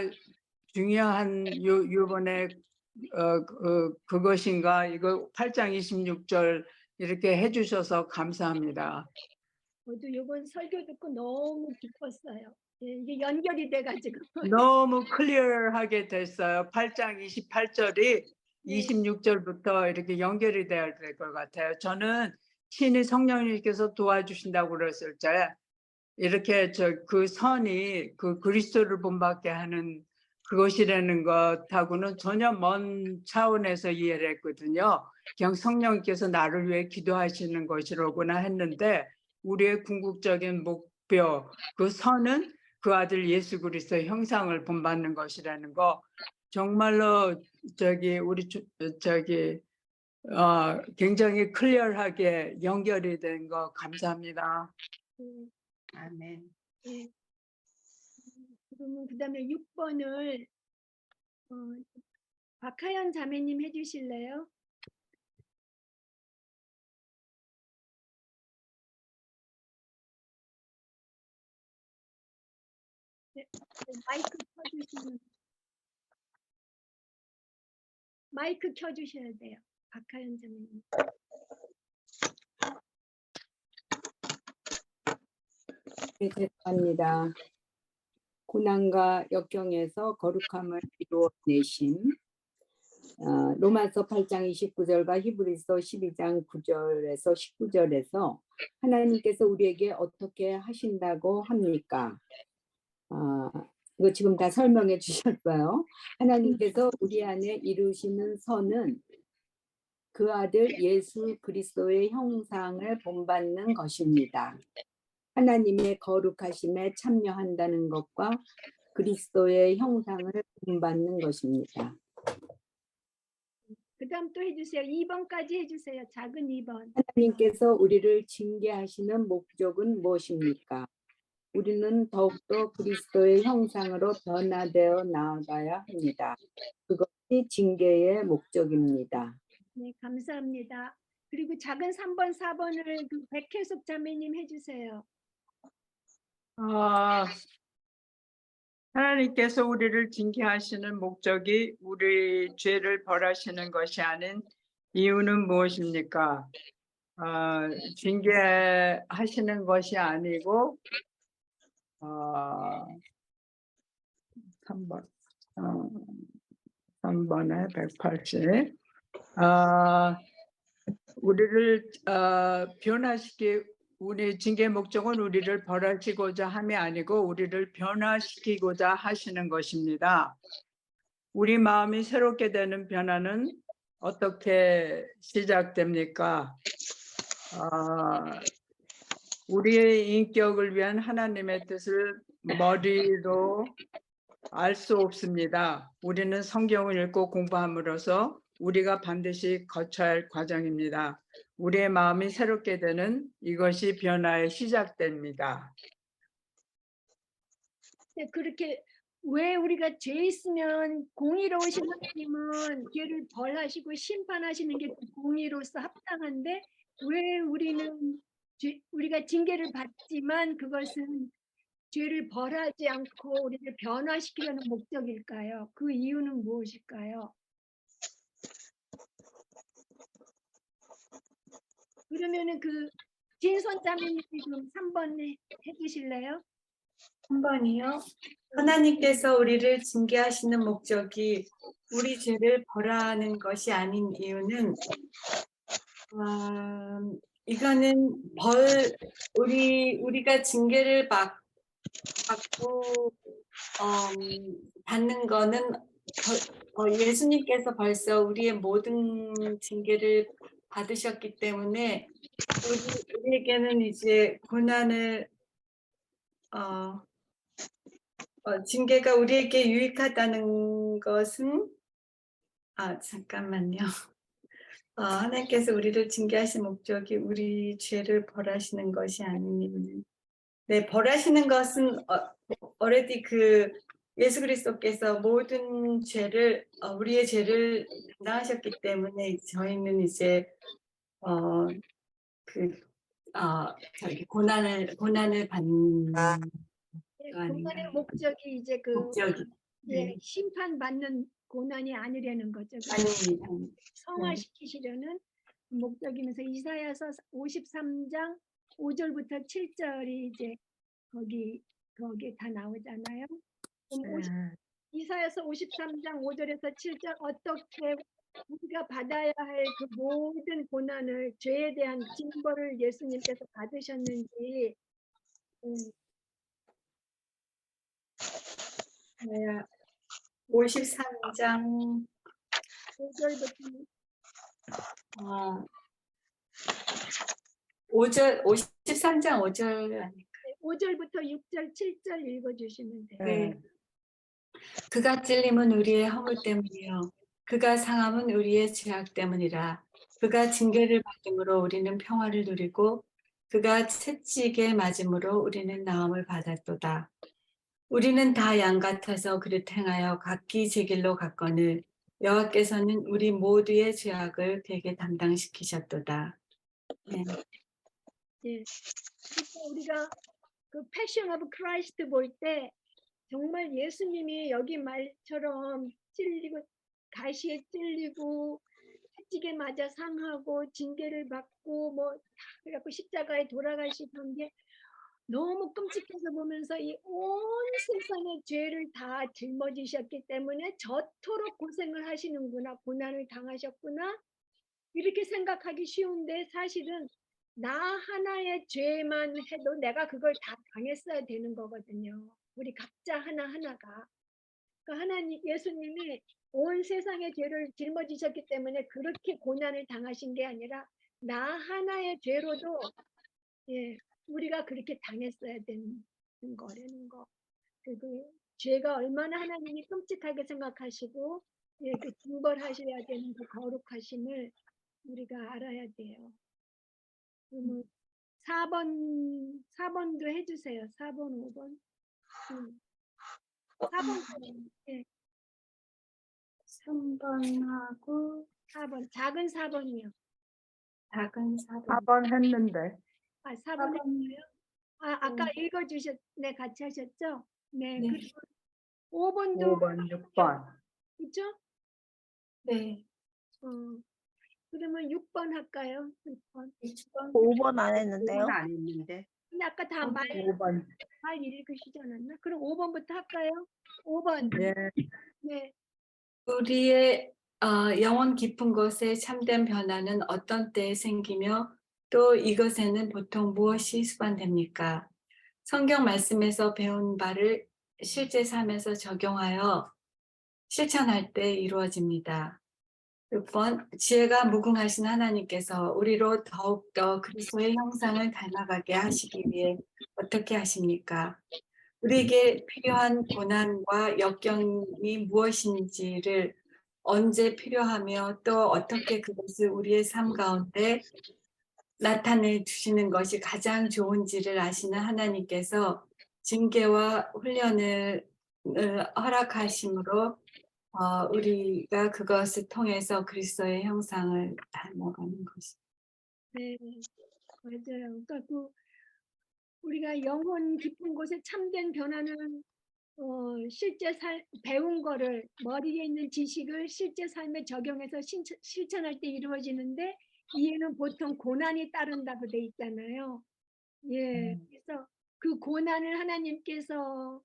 중요한 요번에 그것인가 이거 8장 26절 이렇게 해주셔서 감사합니다. 저도 이번 설교 듣고 너무 기뻤어요. 예, 이게 연결이 돼가지고. 너무 클리어하게 됐어요. 8장 28절이 네. 26절부터 이렇게 연결이 돼야 될 것 같아요. 저는 신이 성령님께서 도와주신다고 그랬을 때 이렇게 그 선이 그 그리스도를 본받게 하는 그것이라는 것하고는 전혀 먼 차원에서 이해를 했거든요. 그냥 성령께서 나를 위해 기도하시는 것이로구나 했는데 우리의 궁극적인 목표, 그 선은 그 아들 예수 그리스도의 형상을 본받는 것이라는 거 정말로 우리 굉장히 클리어하게 연결이 된 거 감사합니다. 아멘. 네. 그러면 그다음에 6번을 박하연 자매님 해주실래요? 네, 마이크 켜주셔야 돼요. 박하연 자매님. 네, 죄송합니다. 고난과 역경에서 거룩함을 이루어내신 로마서 8장 29절과 히브리서 12장 9절에서 19절에서 하나님께서 우리에게 어떻게 하신다고 합니까? 이거 지금 다 설명해 주셨어요. 하나님께서 우리 안에 이루시는 선은 그 아들 예수 그리스도의 형상을 본받는 것입니다. 하나님의 거룩하심에 참여한다는 것과 그리스도의 형상을 본받는 것입니다. 그 다음 또 해주세요. 2번까지 해주세요. 작은 2번. 하나님께서 우리를 징계하시는 목적은 무엇입니까? 우리는 더욱더 그리스도의 형상으로 변화되어 나아가야 합니다. 그것이 징계의 목적입니다. 네, 감사합니다. 그리고 작은 3번, 4번을 백혜숙 자매님 해주세요. 하나님께서 우리를 징계하시는 목적이 우리 죄를 벌하시는 것이 아닌 이유는 무엇입니까? 징계하시는 것이 아니고 3번에 180 우리를 우리 징계 목적은 우리를 벌하시고자 함이 아니고 우리를 변화시키고자 하시는 것입니다. 우리 마음이 새롭게 되는 변화는 어떻게 시작됩니까? 우리의 인격을 위한 하나님의 뜻을 머리로 알 수 없습니다. 우리는 성경을 읽고 공부함으로써 우리가 반드시 거쳐야 할 과정입니다. 우리의 마음이 새롭게 되는 이것이 변화의 시작됩니다. 네, 그렇게 왜 우리가 죄 있으면 공의로우신 하나님은 죄를 벌하시고 심판하시는 게 공의로서 합당한데 왜 우리가 징계를 받지만 그것은 죄를 벌하지 않고 우리를 변화시키려는 목적일까요? 그 이유는 무엇일까요? 그러면은 진선 자매님이 좀 3번 해주실래요? 3번이요. 하나님께서 우리를 징계하시는 목적이 우리 죄를 벌하는 것이 아닌 이유는 이거는 우리가 징계를 받고 받는 거는 예수님께서 벌써 우리의 모든 징계를 받으셨기 때문에 우리에게는 이제 고난을 징계가 우리에게 유익하다는 것은 잠깐만요. 하나님께서 우리를 징계하신 목적이 우리 죄를 벌하시는 것이 아니니, 네, 벌하시는 것은 already 예수 그리스도께서 모든 죄를 우리의 죄를 담당하셨기 때문에 저희는 이제 고난을 받는 고난의 목적이 이제 목적이 심판받는 고난이 아니라는 거죠. 아닙니다. 성화시키시려는 목적이면서 이사야서 53장 5절부터 7절이 이제 거기에 다 나오잖아요. 이사야서 53장 5절에서 7절 어떻게 우리가 받아야 할 그 모든 고난을 죄에 대한 징벌을 예수님께서 받으셨는지 53장 5절부터 53장 5절 5절부터 6절 7절 읽어주시면 돼요. 네. 그가 찔림은 우리의 허물 때문이요 그가 상함은 우리의 죄악 때문이라. 그가 징계를 받음으로 우리는 평화를 누리고 그가 채찍에 맞음으로 우리는 나음을 받았도다. 우리는 다 양 같아서 그릇 행하여 각기 제 길로 갔거늘 여호와께서는 우리 모두의 죄악을 그에게 담당시키셨도다. 네. 예. 그러니까 우리가 그 패션 오브 크라이스트 볼 때 정말 예수님이 여기 말처럼 찔리고 가시에 찔리고 채찍에 맞아 상하고 징계를 받고 뭐 그래갖고 십자가에 돌아가시던 게 너무 끔찍해서 보면서 이 온 세상의 죄를 다 짊어지셨기 때문에 저토록 고생을 하시는구나, 고난을 당하셨구나 이렇게 생각하기 쉬운데 사실은 나 하나의 죄만 해도 내가 그걸 다 당했어야 되는 거거든요. 우리 각자 하나하나가. 그러니까 하나님, 예수님이 온 세상의 죄를 짊어지셨기 때문에 그렇게 고난을 당하신 게 아니라 나 하나의 죄로도 우리가 그렇게 당했어야 되는 거라는 거. 그리고 죄가 얼마나 하나님이 끔찍하게 생각하시고 그 징벌하셔야 되는 그 거룩하심을 우리가 알아야 돼요. 그러면 4번도 해주세요. 4번, 5번. 4번. 예. 3번하고 4번. 작은 4번이요. 작은 4번. 4번 했는데. 4번 했어요? 아까 읽어주셨네. 같이 하셨죠? 네. 네. 그리고 5번도 5번, 6번. 있죠? 네. 그러면 6번 할까요? 6번. 5번 안 했는데요. 안 했는데. 근데 아까 다 5번. 말 읽으시지 않았나? 그럼 5번부터 할까요? 5번. 네. 네. 우리의 영혼 깊은 곳에 참된 변화는 어떤 때에 생기며 또 이것에는 보통 무엇이 수반됩니까? 성경 말씀에서 배운 바를 실제 삶에서 적용하여 실천할 때 이루어집니다. 6번, 지혜가 무궁하신 하나님께서 우리로 더욱더 그리스도의 형상을 닮아가게 하시기 위해 어떻게 하십니까? 우리에게 필요한 고난과 역경이 무엇인지를 언제 필요하며 또 어떻게 그것을 우리의 삶 가운데 나타내 주시는 것이 가장 좋은지를 아시는 하나님께서 징계와 훈련을 허락하심으로 우리가 그것을 통해서 그리스도의 형상을 닮아가는 것입니다. 네, 맞아요. 그러니까 우리가 영혼 깊은 곳에 참된 변화는 실제 배운 거를 머리에 있는 지식을 실제 삶에 적용해서 실천할 때 이루어지는데 이에는 보통 고난이 따른다고 돼 있잖아요. 예, 그래서 그 고난을 하나님께서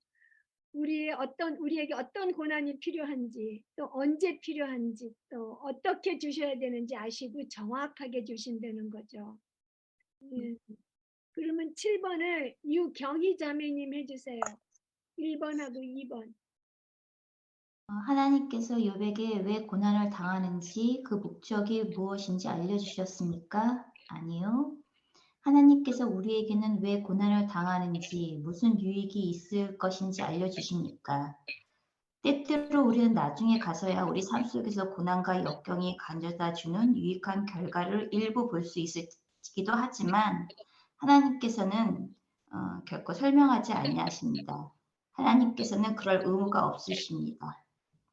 우리에게 어떤 고난이 필요한지, 또 언제 필요한지, 또 어떻게 주셔야 되는지 아시고 정확하게 주신다는 거죠. 예. 그러면 7번을 유경희 자매님 해주세요. 1번하고 2번. 하나님께서 욥에게 왜 고난을 당하는지 그 목적이 무엇인지 알려주셨습니까? 아니요. 하나님께서 우리에게는 왜 고난을 당하는지 무슨 유익이 있을 것인지 알려주십니까? 때때로 우리는 나중에 가서야 우리 삶 속에서 고난과 역경이 가져다 주는 유익한 결과를 일부 볼 수 있기도 하지만 하나님께서는 결코 설명하지 아니하십니다. 하나님께서는 그럴 의무가 없으십니다.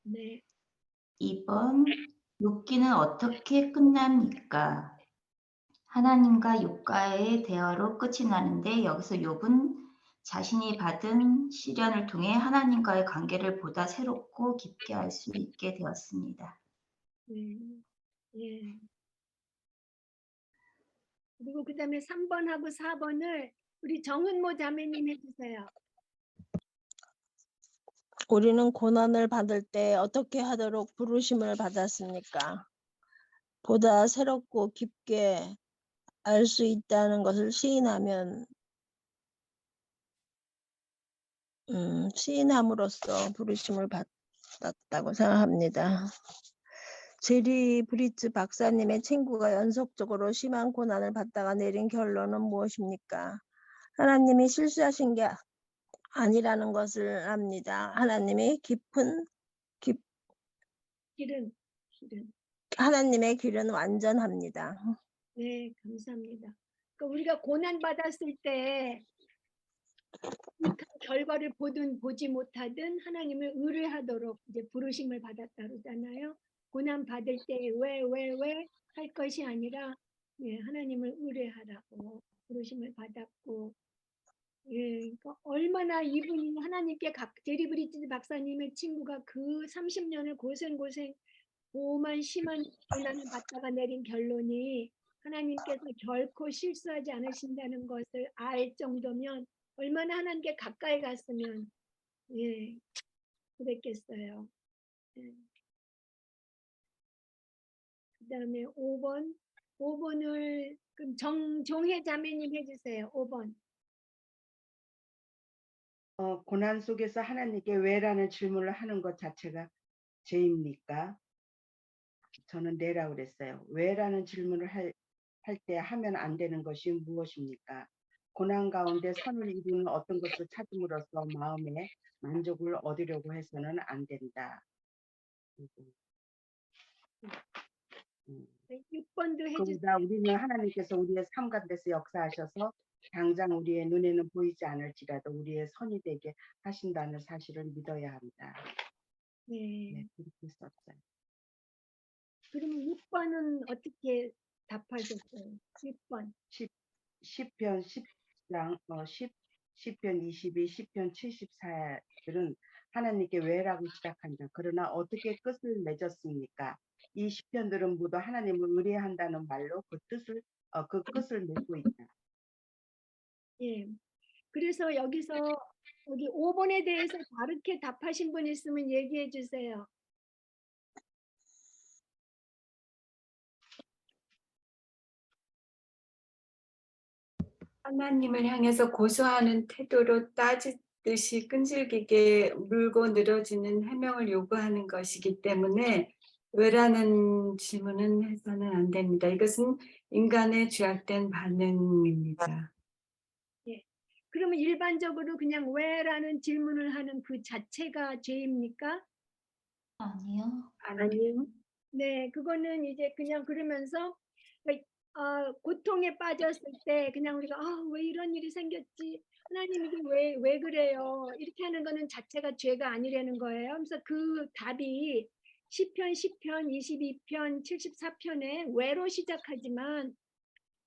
네. 2번, 욥기는 어떻게 끝납니까? 하나님과 욥과의 대화로 끝이 나는데 여기서 욥은 자신이 받은 시련을 통해 하나님과의 관계를 보다 새롭고 깊게 알 수 있게 되었습니다. 네. 예. 그리고 그다음에 3번하고 4번을 우리 정은모 자매님 해주세요. 우리는 고난을 받을 때 어떻게 하도록 부르심을 받았습니까? 보다 새롭고 깊게 알 수 있다는 것을 시인하면 시인함으로써 부르심을 받았다고 생각합니다. 제리 브리츠 박사님의 친구가 연속적으로 심한 고난을 받다가 내린 결론은 무엇입니까? 하나님이 실수하신 게 아니라는 것을 압니다. 하나님의 하나님의 길은 완전합니다. 네, 감사합니다. 그러니까 우리가 고난 받았을 때 결과를 보든 보지 못하든 하나님을 의뢰하도록 이제 부르심을 받았다 그러잖아요. 고난 받을 때 왜 할 것이 아니라 예, 하나님을 의뢰하라고 부르심을 받았고, 예, 그러니까 얼마나 이분이 하나님께 제리 브리츠 박사님의 친구가 그 30년을 고생 오만 심한 고난을 받다가 내린 결론이 하나님께서 결코 실수하지 않으신다는 것을 알 정도면 얼마나 하나님께 가까이 갔으면 예, 그랬겠어요. 예. 그다음에 5번을 그럼 정종혜 자매님 해주세요. 5번. 고난 속에서 하나님께 왜라는 질문을 하는 것 자체가 죄입니까? 저는 네라고 그랬어요. 왜라는 질문을 할 때 하면 안 되는 것이 무엇입니까? 고난 가운데 선을 이루는 어떤 것을 찾음으로써 마음의 만족을 얻으려고 해서는 안 된다. 6번도 해주세요. 그보다 우리는 하나님께서 우리의 삶 가운데서 역사하셔서 당장 우리의 눈에는 보이지 않을지라도 우리의 선이 되게 하신다는 사실을 믿어야 합니다. 네. 그렇게 썼어요. 그러면 6번은 어떻게 답하셨어요? 6번. 10편 22, 10편 74들은 하나님께 왜라고 시작한다. 그러나 어떻게 끝을 맺었습니까? 이 시편들은 모두 하나님을 의뢰한다는 말로 그 끝을 맺고 있다. 예. 그래서 여기 5번에 대해서 다르게 답하신 분 있으면 얘기해 주세요. 하나님을 향해서 고소하는 태도로 따지듯이 끈질기게 물고 늘어지는 해명을 요구하는 것이기 때문에 왜라는 질문은 해서는 안 됩니다. 이것은 인간의 죄악된 반응입니다. 예. 그러면 일반적으로 그냥 왜라는 질문을 하는 그 자체가 죄입니까? 아니요. 아니요. 네, 그거는 이제 그냥 그러면서 고통에 빠졌을 때 그냥 우리가 왜 이런 일이 생겼지? 하나님 이게 왜 그래요? 이렇게 하는 거는 자체가 죄가 아니라는 거예요. 그래서 그 답이 시편 10편, 22편, 74편에 왜로 시작하지만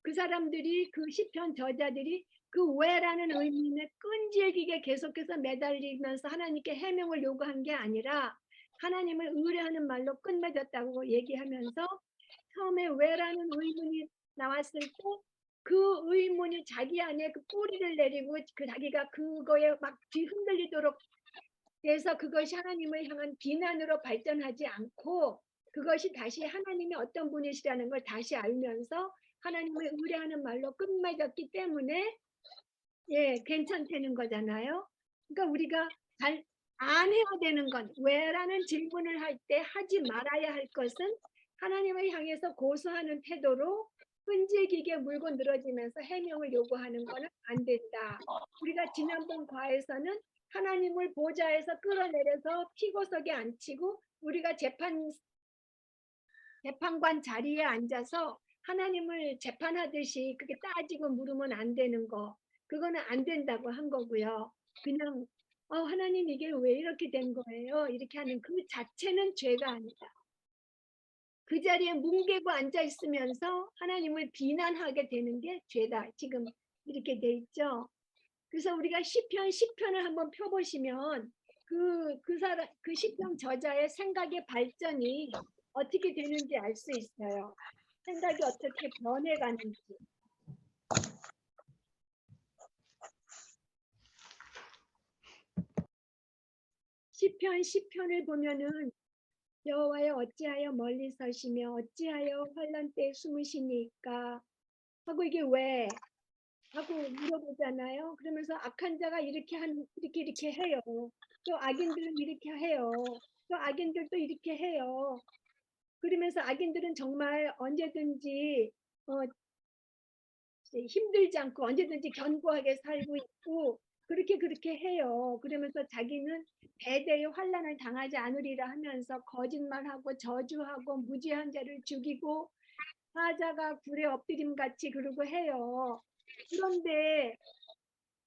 그 사람들이 그 시편 저자들이 그 왜라는 의미에 끈질기게 계속해서 매달리면서 하나님께 해명을 요구한 게 아니라 하나님을 의뢰하는 말로 끝맺었다고 얘기하면서 처음에 왜라는 의문이 나왔을 때 그 의문이 자기 안에 그 뿌리를 내리고 그 자기가 그거에 막 뒤흔들리도록 해서 그것이 하나님을 향한 비난으로 발전하지 않고 그것이 다시 하나님이 어떤 분이시라는 걸 다시 알면서 하나님을 의뢰하는 말로 끝맺었기 때문에 예, 괜찮다는 거잖아요. 그러니까 우리가 안 해야 되는 건 왜라는 질문을 할 때 하지 말아야 할 것은 하나님을 향해서 고소하는 태도로 끈질기게 물고 늘어지면서 해명을 요구하는 것은 안 된다. 우리가 지난번 과에서는 하나님을 보좌에서 끌어내려서 피고석에 앉히고 우리가 재판관 자리에 앉아서 하나님을 재판하듯이 그게 따지고 물으면 안 되는 거, 그거는 안 된다고 한 거고요. 그냥 하나님 이게 왜 이렇게 된 거예요? 이렇게 하는 그 자체는 죄가 아니다. 그 자리에 뭉개고 앉아 있으면서 하나님을 비난하게 되는 게 죄다. 지금 이렇게 돼 있죠. 그래서 우리가 시편 10편을 한번 펴보시면 그 시편 저자의 생각의 발전이 어떻게 되는지 알 수 있어요. 생각이 어떻게 변해가는지. 시편 10편을 보면은 여호와여 어찌하여 멀리 서시며 어찌하여 환난 때 숨으시니까 하고 이게 왜 하고 물어보잖아요. 그러면서 악한 자가 이렇게 해요. 또 악인들은 이렇게 해요. 또 악인들도 이렇게 해요. 그러면서 악인들은 정말 언제든지 힘들지 않고 언제든지 견고하게 살고 있고 그렇게 해요. 그러면서 자기는 대대의 환난을 당하지 않으리라 하면서 거짓말하고 저주하고 무지한 자를 죽이고 사자가 굴에 엎드림 같이 그러고 해요. 그런데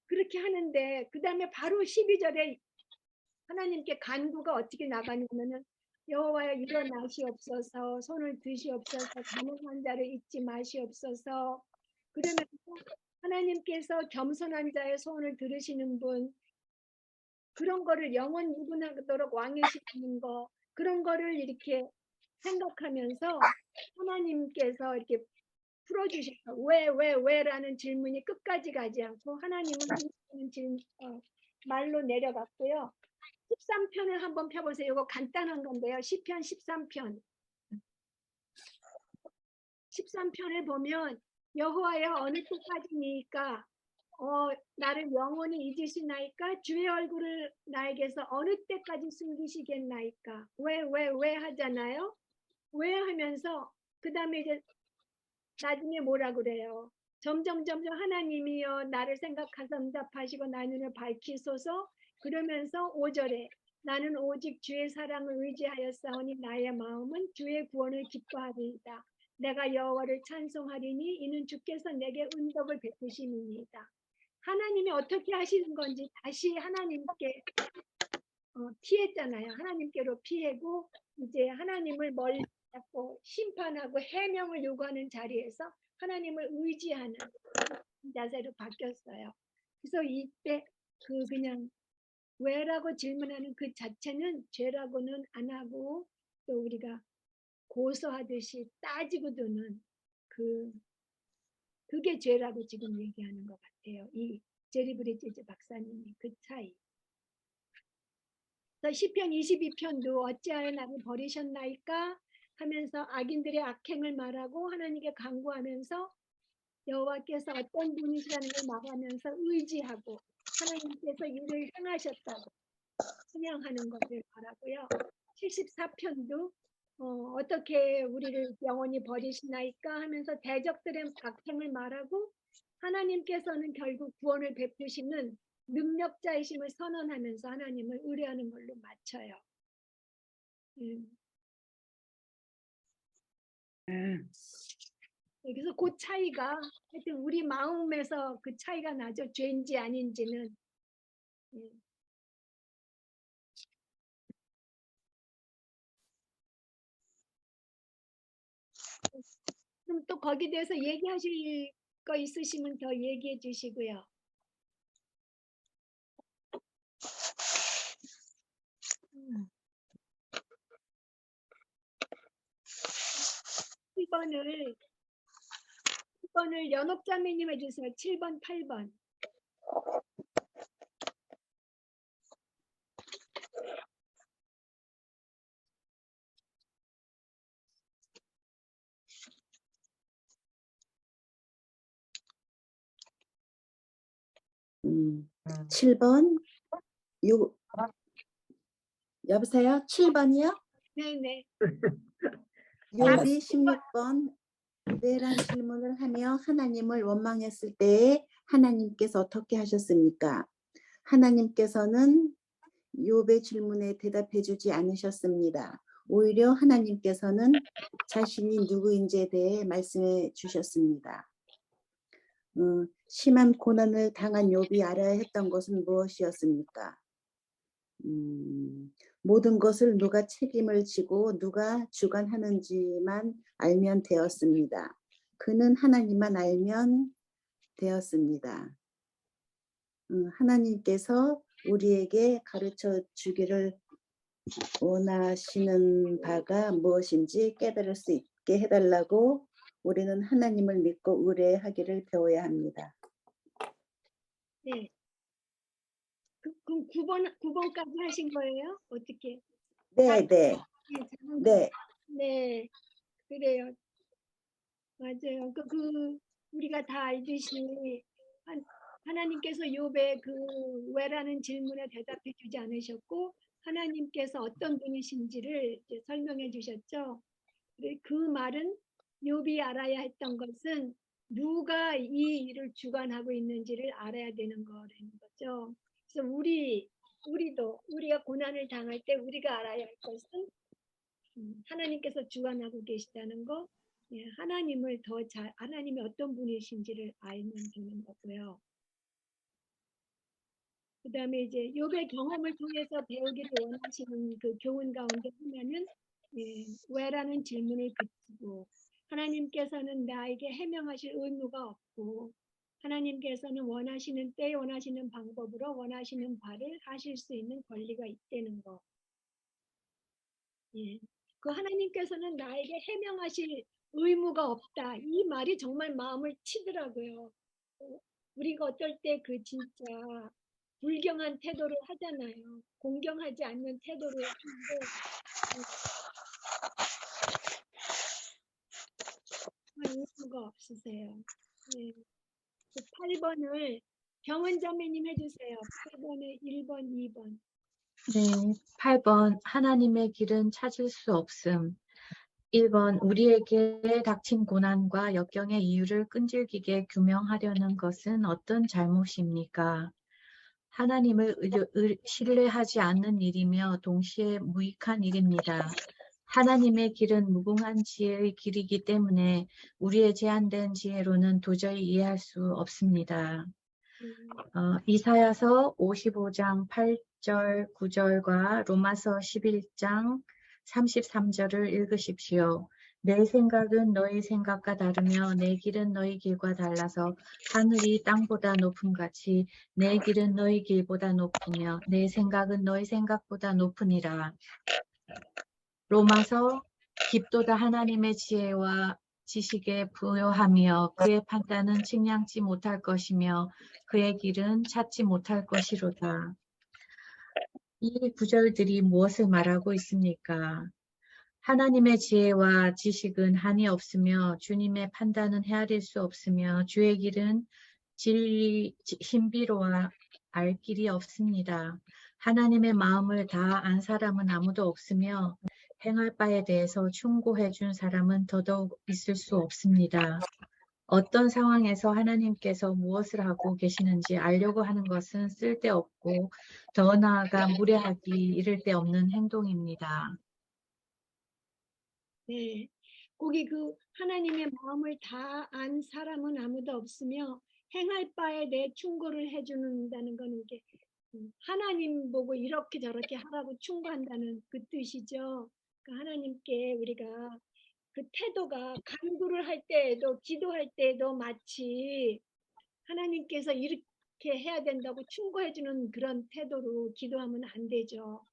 그렇게 하는데 그 다음에 바로 12절에 하나님께 간구가 어떻게 나가냐면은 여호와여 일어나시옵소서 손을 드시옵소서 가난한 자를 잊지 마시옵소서. 그러면서 하나님께서 겸손한 자의 소원을 들으시는 분, 그런 거를 영원 무궁하도록 왕이시는 거, 그런 거를 이렇게 생각하면서 하나님께서 이렇게 풀어주셔서 왜라는 질문이 끝까지 가지 않고 하나님은 말로 내려갔고요. 13편을 한번 펴보세요. 이거 간단한 건데요. 시편 13편. 13편을 보면 여호와여 어느 때까지니까 나를 영원히 잊으시나이까 주의 얼굴을 나에게서 어느 때까지 숨기시겠나이까 왜 하잖아요. 왜 하면서 그 다음에 이제 나중에 뭐라 그래요. 점점 하나님이여 나를 생각하사 응답하시고 나 눈을 밝히소서. 그러면서 5절에 나는 오직 주의 사랑을 의지하였사오니 나의 마음은 주의 구원을 기뻐하리이다. 내가 여호와를 찬송하리니 이는 주께서 내게 은덕을 베푸심이니이다. 하나님이 어떻게 하시는 건지 다시 하나님께 피했잖아요. 하나님께로 피하고 이제 하나님을 멀리 잡고 심판하고 해명을 요구하는 자리에서 하나님을 의지하는 자세로 바뀌었어요. 그래서 이때 그냥 왜라고 질문하는 그 자체는 죄라고는 안 하고 또 우리가 고소하듯이 따지고 드는 그게 죄라고 지금 얘기하는 것 같아요. 이 제리 브리지즈 박사님이 그 차이. 시편 22편도 어찌하여 나를 버리셨나이까 하면서 악인들의 악행을 말하고 하나님께 간구하면서 여호와께서 어떤 분이시라는 걸 말하면서 의지하고 하나님께서 이를 행하셨다고 찬양하는 것을 바라고요. 74편도 어떻게 우리를 영원히 버리시나이까 하면서 대적들의 악행을 말하고 하나님께서는 결국 구원을 베푸시는 능력자이심을 선언하면서 하나님을 의뢰하는 걸로 맞춰요. 그래서 그 차이가 하여튼 우리 마음에서 그 차이가 나죠. 죄인지 아닌지는. 그럼 또 거기에 대해서 얘기하실 거 있으시면 더 얘기해 주시고요. 이번을 연옥자매님 해주세요. 7번, 8번. 칠 7번, 여보세요? 7번이요? 네네. 욥이 16번 왜란 질문을 하며 하나님을 원망했을 때에 하나님께서 어떻게 하셨습니까? 하나님께서는 욥의 질문에 대답해 주지 않으셨습니다. 오히려 하나님께서는 자신이 누구인지에 대해 말씀해 주셨습니다. 심한 고난을 당한 욥이 알아야 했던 것은 무엇이었습니까? 모든 것을 누가 책임을 지고 누가 주관하는지만 알면 되었습니다. 그는 하나님만 알면 되었습니다. 하나님께서 우리에게 가르쳐 주기를 원하시는 바가 무엇인지 깨달을 수 있게 해달라고 우리는 하나님을 믿고 의뢰하기를 배워야 합니다. 네. 그럼 9번까지 하신 거예요? 어떻게? 네, 네, 네. 네, 그래요. 맞아요. 우리가 다 알듯이 하나님께서 욥의 그 왜라는 질문에 대답해 주지 않으셨고 하나님께서 어떤 분이신지를 이제 설명해 주셨죠. 그 말은 욥이 알아야 했던 것은 누가 이 일을 주관하고 있는지를 알아야 되는 거라는 거죠. 그래서 우리가 고난을 당할 때 우리가 알아야 할 것은 하나님께서 주관하고 계시다는 거, 예, 하나님이 어떤 분이신지를 알면 되는 거고요. 그 다음에 이제 욥의 경험을 통해서 배우기를 원하시는 그 교훈 가운데 하나는 왜라는 질문을 그치고 하나님께서는 나에게 해명하실 의무가 없고 하나님께서는 원하시는 때에 원하시는 방법으로 원하시는 바를 하실 수 있는 권리가 있다는 거. 예. 그 하나님께서는 나에게 해명하실 의무가 없다. 이 말이 정말 마음을 치더라고요. 우리가 어떨 때 그 진짜 불경한 태도를 하잖아요. 공경하지 않는 태도를 하는데 의무가 없으세요. 네. 8번을 경은자매님 해주세요. 8번에 1번, 2번. 네, 8번 하나님의 길은 찾을 수 없음. 1번 우리에게 닥친 고난과 역경의 이유를 끈질기게 규명하려는 것은 어떤 잘못입니까? 하나님을 신뢰하지 않는 일이며 동시에 무익한 일입니다. 하나님의 길은 무궁한 지혜의 길이기 때문에 우리의 제한된 지혜로는 도저히 이해할 수 없습니다. 이사야서 55장 8절 9절과 로마서 11장 33절을 읽으십시오. 내 생각은 너희 생각과 다르며 내 길은 너희 길과 달라서 하늘이 땅보다 높음같이 내 길은 너희 길보다 높으며 내 생각은 너희 생각보다 높으니라. 로마서 깊도다 하나님의 지혜와 지식에 부요하며 그의 판단은 측량치 못할 것이며 그의 길은 찾지 못할 것이로다. 이 구절들이 무엇을 말하고 있습니까? 하나님의 지혜와 지식은 한이 없으며 주님의 판단은 헤아릴 수 없으며 주의 길은 신비로워 알 길이 없습니다. 하나님의 마음을 다 안 사람은 아무도 없으며 행할 바에 대해서 충고해 준 사람은 더더욱 있을 수 없습니다. 어떤 상황에서 하나님께서 무엇을 하고 계시는지 알려고 하는 것은 쓸데없고 더 나아가 무례하기 이를 데 없는 행동입니다. 네. 거기 하나님의 마음을 다 안 사람은 아무도 없으며 행할 바에 내 충고를 해주는다는 거는 게 하나님 보고 이렇게 저렇게 하라고 충고한다는 그 뜻이죠. 그러니까 하나님께 우리가 그 태도가 간구를 할 때에도 기도할 때에도 마치 하나님께서 이렇게 해야 된다고 충고해주는 그런 태도로 기도하면 안 되죠.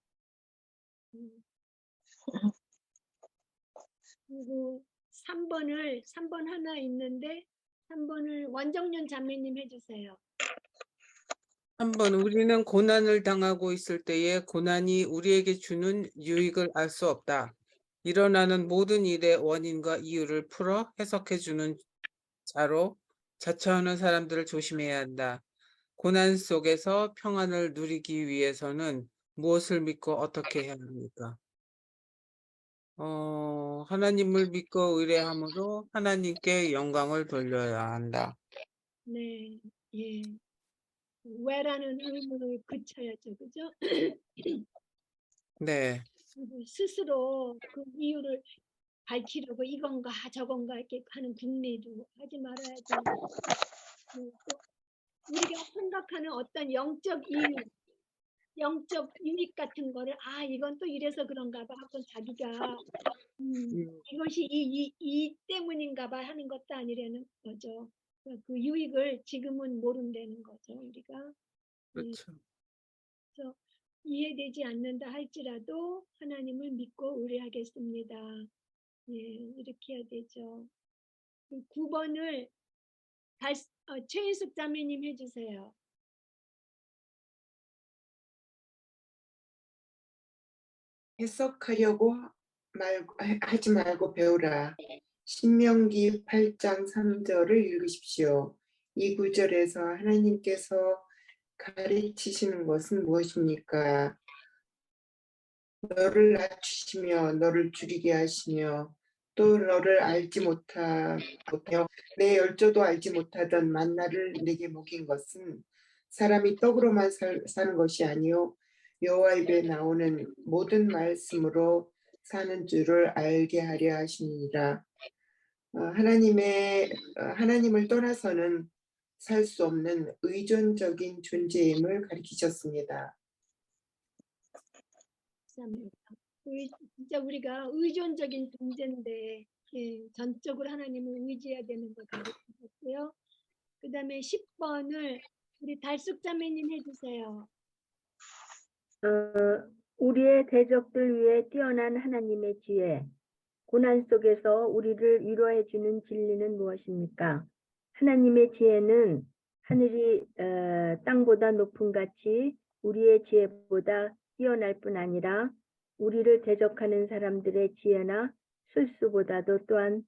그리고 3번 하나 있는데 3번을 원정년 자매님 해주세요. 3번 우리는 고난을 당하고 있을 때에 고난이 우리에게 주는 유익을 알 수 없다. 일어나는 모든 일의 원인과 이유를 풀어 해석해 주는 자로 자처하는 사람들을 조심해야 한다. 고난 속에서 평안을 누리기 위해서는 무엇을 믿고 어떻게 해야 합니까? 하나님을 믿고 의뢰함으로 하나님께 영광을 돌려야 한다. 네, 예. 왜라는 의문을 그쳐야죠, 그죠? 네, 그리고 스스로 그 이유를 밝히려고 이건가 저건가 이렇게 하는 궁리도 하지 말아야죠. 또 우리가 생각하는 어떤 영적 유익 같은 거를 이건 또 이래서 그런가 봐 하고 자기가 이것이 이 때문인가 봐 하는 것도 아니라는 거죠. 그 유익을 지금은 모른다는 거죠, 우리가. 그렇죠. 그래서 이해되지 않는다 할지라도 하나님을 믿고 의뢰하겠습니다. 예, 이렇게 해야 되죠. 9번을 최인숙 자매님 해주세요. 해석하려고 하지 말고 배우라. 신명기 8장 3절을 읽으십시오. 이 구절에서 하나님께서 가르치시는 것은 무엇입니까? 너를 낮추시며 너를 줄이게 하시며 또 너를 알지 못하며 내 열조도 알지 못하던 만나를 내게 먹인 것은 사람이 떡으로만 사는 것이 아니요 여호와 입에 나오는 모든 말씀으로 사는 줄을 알게 하려 하시니라. 하나님을 떠나서는 살 수 없는 의존적인 존재임을 가르치셨습니다. 진짜 우리가 의존적인 존재인데 전적으로 하나님을 의지해야 되는 걸 가르치셨고요. 그 다음에 10번을 우리 달숙 자매님 해주세요. 우리의 대적들 위해 뛰어난 하나님의 지혜, 고난 속에서 우리를 위로해 주는 진리는 무엇입니까? 하나님의 지혜는 하늘이 땅보다 높은 같이 우리의 지혜보다 뛰어날 뿐 아니라 우리를 대적하는 사람들의 지혜나 술수보다도 또한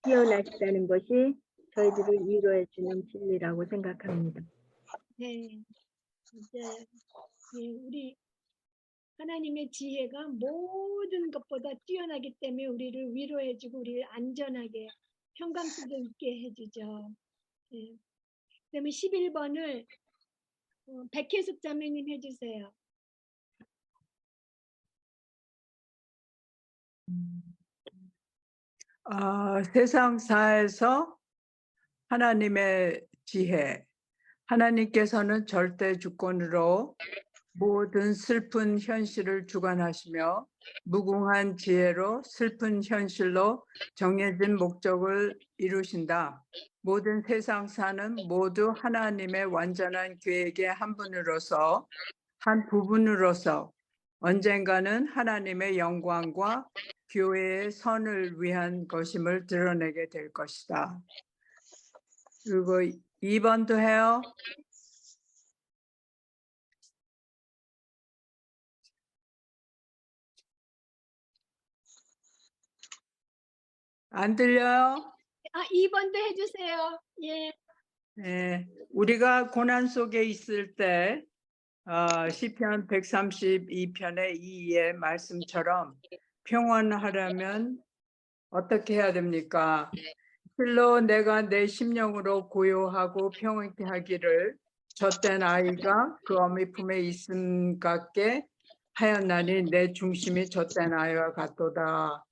뛰어나시다는 것이 저희들을 위로해 주는 진리라고 생각합니다. 네, 이제 우리 하나님의 지혜가 모든 것보다 뛰어나기 때문에 우리를 위로해주고 우리를 안전하게 평강 속에 있게 해주죠. 네. 그다음에 11번을 백혜숙 자매님 해주세요. 세상사에서 하나님의 지혜, 하나님께서는 절대 주권으로 모든 슬픈 현실을 주관하시며 무궁한 지혜로 슬픈 현실로 정해진 목적을 이루신다. 모든 세상사는 모두 하나님의 완전한 계획의 한 부분으로서 언젠가는 하나님의 영광과 교회의 선을 위한 것임을 드러내게 될 것이다. 그리고 2번도 해요. 안 들려요? 2번도 해주세요. 예. 네, 우리가 고난 속에 있을 때 시편 132편의 2의 말씀처럼 평안하려면 어떻게 해야 됩니까? 실로 내가 내 심령으로 고요하고 평안케 하기를 젖된 아이가 그 어미 품에 있음 같게 하였나니 내 중심이 젖된 아이와 같도다.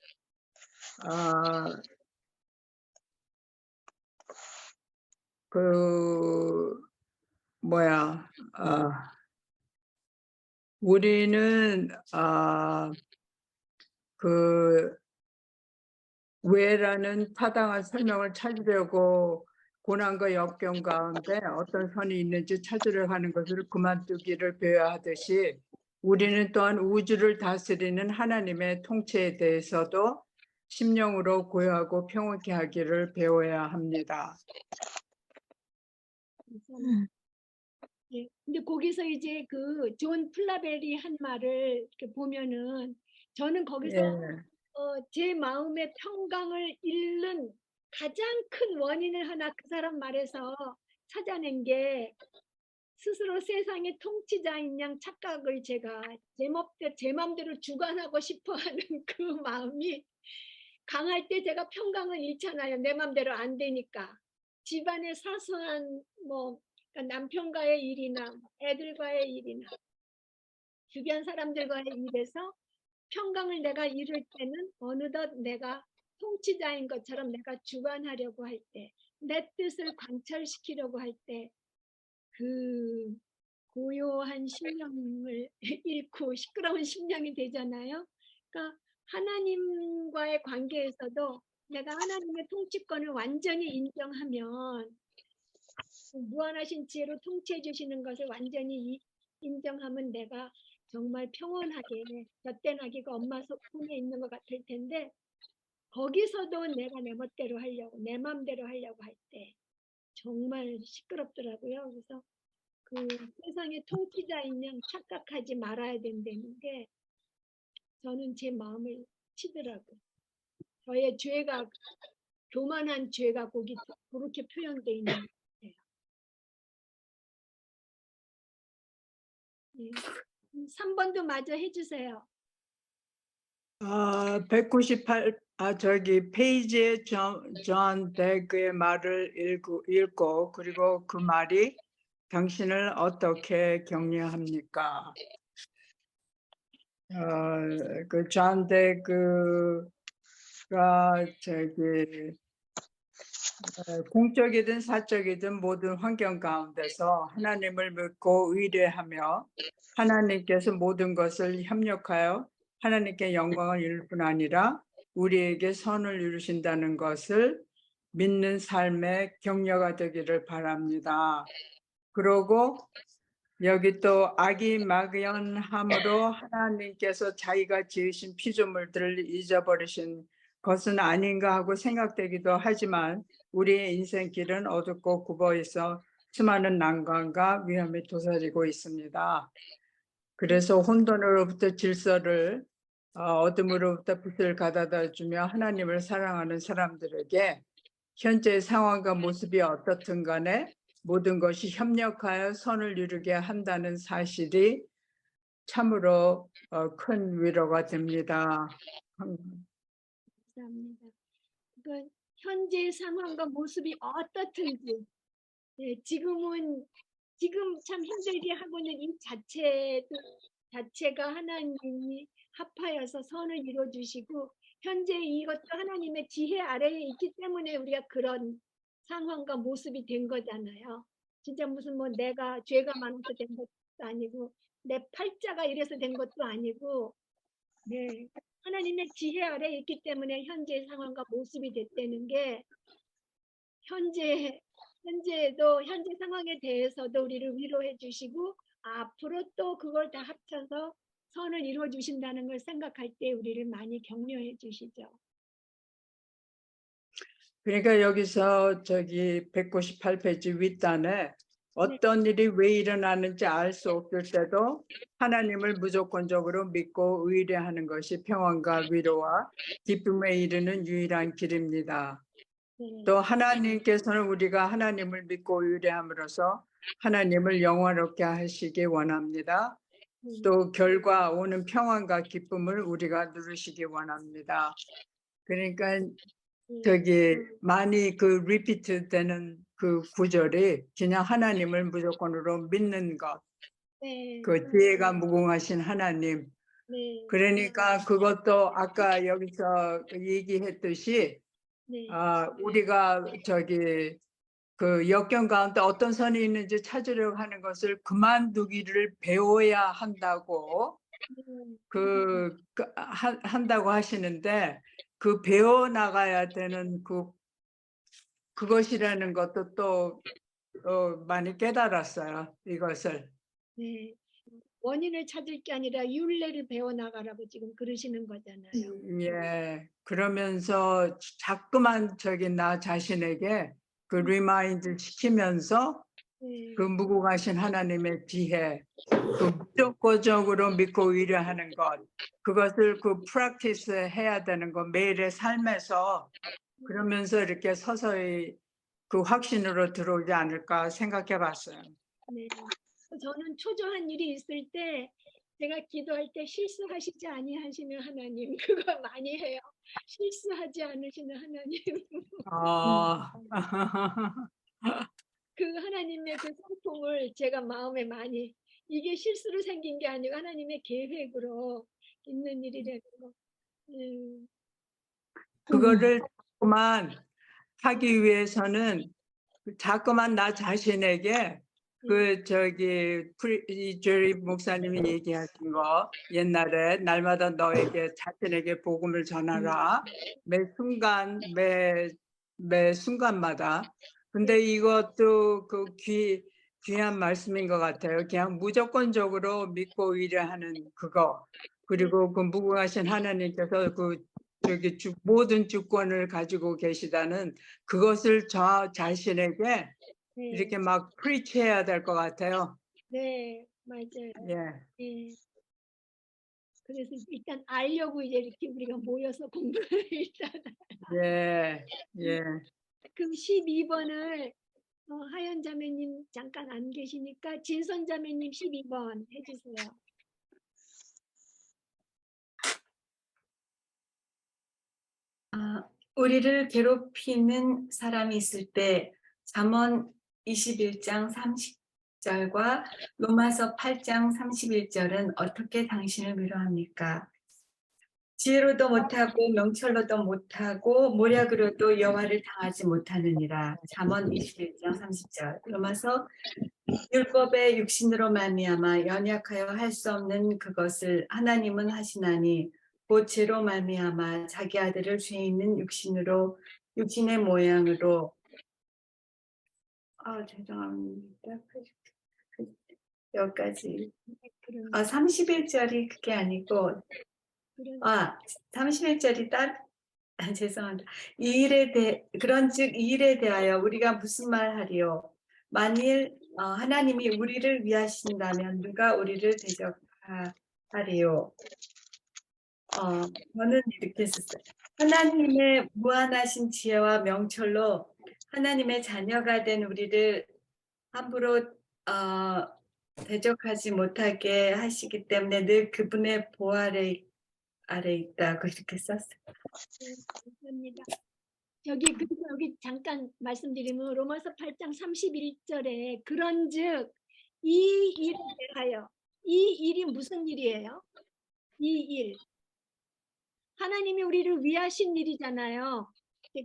우리는 왜라는 타당한 설명을 찾으려고 고난과 역경 가운데 어떤 선이 있는지 찾으려고 하는 것을 그만두기를 배워야 하듯이 우리는 또한 우주를 다스리는 하나님의 통치에 대해서도 심령으로 고요하고 평온케 하기를 배워야 합니다. 예, 근데 거기서 이제 그 존 플라벨이 한 말을 이렇게 보면은 저는 거기서 제 마음의 평강을 잃는 가장 큰 원인을 하나 그 사람 말에서 찾아낸 게 스스로 세상의 통치자인 양 착각을 제가 제 맘대로 주관하고 싶어하는 그 마음이 강할 때 제가 평강을 잃잖아요. 내 맘대로 안 되니까. 집안의 사소한 그러니까 남편과의 일이나 애들과의 일이나 주변 사람들과의 일에서 평강을 내가 잃을 때는 어느덧 내가 통치자인 것처럼 내가 주관하려고 할 때, 내 뜻을 관철시키려고 할 때 그 고요한 심령을 잃고 시끄러운 심령이 되잖아요. 그러니까 하나님과의 관계에서도 내가 하나님의 통치권을 완전히 인정하면 무한하신 지혜로 통치해 주시는 것을 완전히 인정하면 내가 정말 평온하게 젖된 아기가 엄마 손에 있는 것 같을 텐데 거기서도 내가 내 멋대로 하려고 내 맘대로 하려고 할 때 정말 시끄럽더라고요. 그래서 그 세상의 통치자인 양 착각하지 말아야 된다는 게 저는 제 마음을 치더라고요. 저의 죄가 교만한 죄가 거기 그렇게 표현되어 있는 것 같아요. 네. 3번도 마저 해주세요. 198 저기 페이지에 존 덱의 말을 읽고 그리고 그 말이 당신을 어떻게 격려합니까? 그 존 덱가 저기 공적이든 사적이든 모든 환경 가운데서 하나님을 믿고 의뢰하며 하나님께서 모든 것을 협력하여 하나님께 영광을 이룰 뿐 아니라 우리에게 선을 이루신다는 것을 믿는 삶의 격려가 되기를 바랍니다. 그러고 여기 또 악이 막연함으로 하나님께서 자기가 지으신 피조물들을 잊어버리신 것은 아닌가 하고 생각되기도 하지만 우리의 인생길은 어둡고 굽어 있어 수많은 난관과 위험이 도사리고 있습니다. 그래서 혼돈으로부터 질서를 어둠으로부터 빛을 가져다 주며 하나님을 사랑하는 사람들에게 현재의 상황과 모습이 어떻든 간에 모든 것이 협력하여 선을 이루게 한다는 사실이 참으로 큰 위로가 됩니다. 감사합니다. 그러니까 현재 상황과 모습이 어떻든지 지금 참 힘들게 하고 있는 이 자체가 하나님이 합하여서 선을 이루어주시고 현재 이것도 하나님의 지혜 아래에 있기 때문에 우리가 그런 상황과 모습이 된 거잖아요. 진짜 무슨 내가 죄가 많아서 된 것도 아니고 내 팔자가 이래서 된 것도 아니고 네, 하나님의 지혜 아래에 있기 때문에 현재 상황과 모습이 됐다는 게 현재 상황에 대해서도 우리를 위로해 주시고 앞으로 또 그걸 다 합쳐서 선을 이루어 주신다는 걸 생각할 때 우리를 많이 격려해 주시죠. 그러니까 여기서 저기 198페이지 윗단에 어떤 일이 왜 일어나는지 알 수 없을 때도 하나님을 무조건적으로 믿고 의뢰하는 것이 평안과 위로와 기쁨에 이르는 유일한 길입니다. 또 하나님께서는 우리가 하나님을 믿고 의뢰함으로써 하나님을 영화롭게 하시기 원합니다. 또 결과 오는 평안과 기쁨을 우리가 누리시기 원합니다. 그러니까 저기 많이 그 리피트 되는 그 구절이 그냥 하나님을 무조건으로 믿는 것, 그 지혜가 무궁하신 하나님. 그러니까 그것도 아까 여기서 얘기했듯이 우리가 저기 그 역경 가운데 어떤 선이 있는지 찾으려고 하는 것을 그만두기를 배워야 한다고 한다고 하시는데 그 배워 나가야 되는 그것이라는 것도 또 많이 깨달았어요. 이것을. 네. 원인을 찾을 게 아니라 윤례를 배워 나가라고 지금 그러시는 거잖아요. 예. 그러면서 자꾸만 나 자신에게 그 리마인드 시키면서 그 무궁하신 하나님의 지혜, 그 무조건적으로 믿고 의뢰하는 것, 그것을 프랙티스 해야 되는 것, 매일의 삶에서 그러면서 이렇게 서서히 그 확신으로 들어오지 않을까 생각해 봤어요. 네. 저는 초조한 일이 있을 때 제가 기도할 때 실수하시지 아니하시는 하나님 그거 많이 해요. 실수하지 않으시는 하나님. 그 하나님의 그 성품을 제가 마음에 많이 이게 실수로 생긴 게 아니고 하나님의 계획으로 있는 일이라는 거. 그거를 자꾸만 하기 위해서는 자꾸만 나 자신에게 그 저기 이주리 목사님이 얘기하신 거 옛날에 날마다 너에게 자신에게 복음을 전하라 매 순간 매 순간마다. 근데 이것도 그 귀한 말씀인 것 같아요. 그냥 무조건적으로 믿고 의뢰하는 그거. 그리고 그 무궁하신 하나님께서 그 저기 모든 주권을 가지고 계시다는 그것을 저 자신에게 이렇게 막 프리치해야 될 것 같아요. 네, 맞아요. 예. 예. 그래서 일단 알려고 이제 이렇게 우리가 모여서 공부를 일단. 예, 예. 그럼 12번을 하연 자매님 잠깐 안 계시니까 진선 자매님 12번 해주세요. 우리를 괴롭히는 사람이 있을 때 잠언 21장 30절과 로마서 8장 31절은 어떻게 당신을 위로합니까? 지혜로도 못하고 명철로도 못하고 모략으로도 여호와를 당하지 못하느니라. 잠언 21장 30절. 로마서 율법의 육신으로 말미암아 연약하여 할 수 없는 그것을 하나님은 하시나니 곧 죄로 말미암아 자기 아들을 죄 있는 육신으로 육신의 모양으로 죄송합니다. 여기까지. 31절이 그게 아니고 31절이 죄송합니다. 그런즉 이 일에 대하여 우리가 무슨 말하리요? 만일 하나님이 우리를 위하신다면 누가 우리를 대적하리요? 저는 이렇게 썼어요. 하나님의 무한하신 지혜와 명철로 하나님의 자녀가 된 우리를 함부로 대적하지 못하게 하시기 때문에 늘 그분의 보호 아래 있다고 이렇게 썼어요. 네, 감사합니다. 여기 잠깐 말씀드리면 로마서 8장 31절에 그런즉 이 일에 대하여 이 일이 무슨 일이에요? 이 일. 하나님이 우리를 위하신 일이잖아요.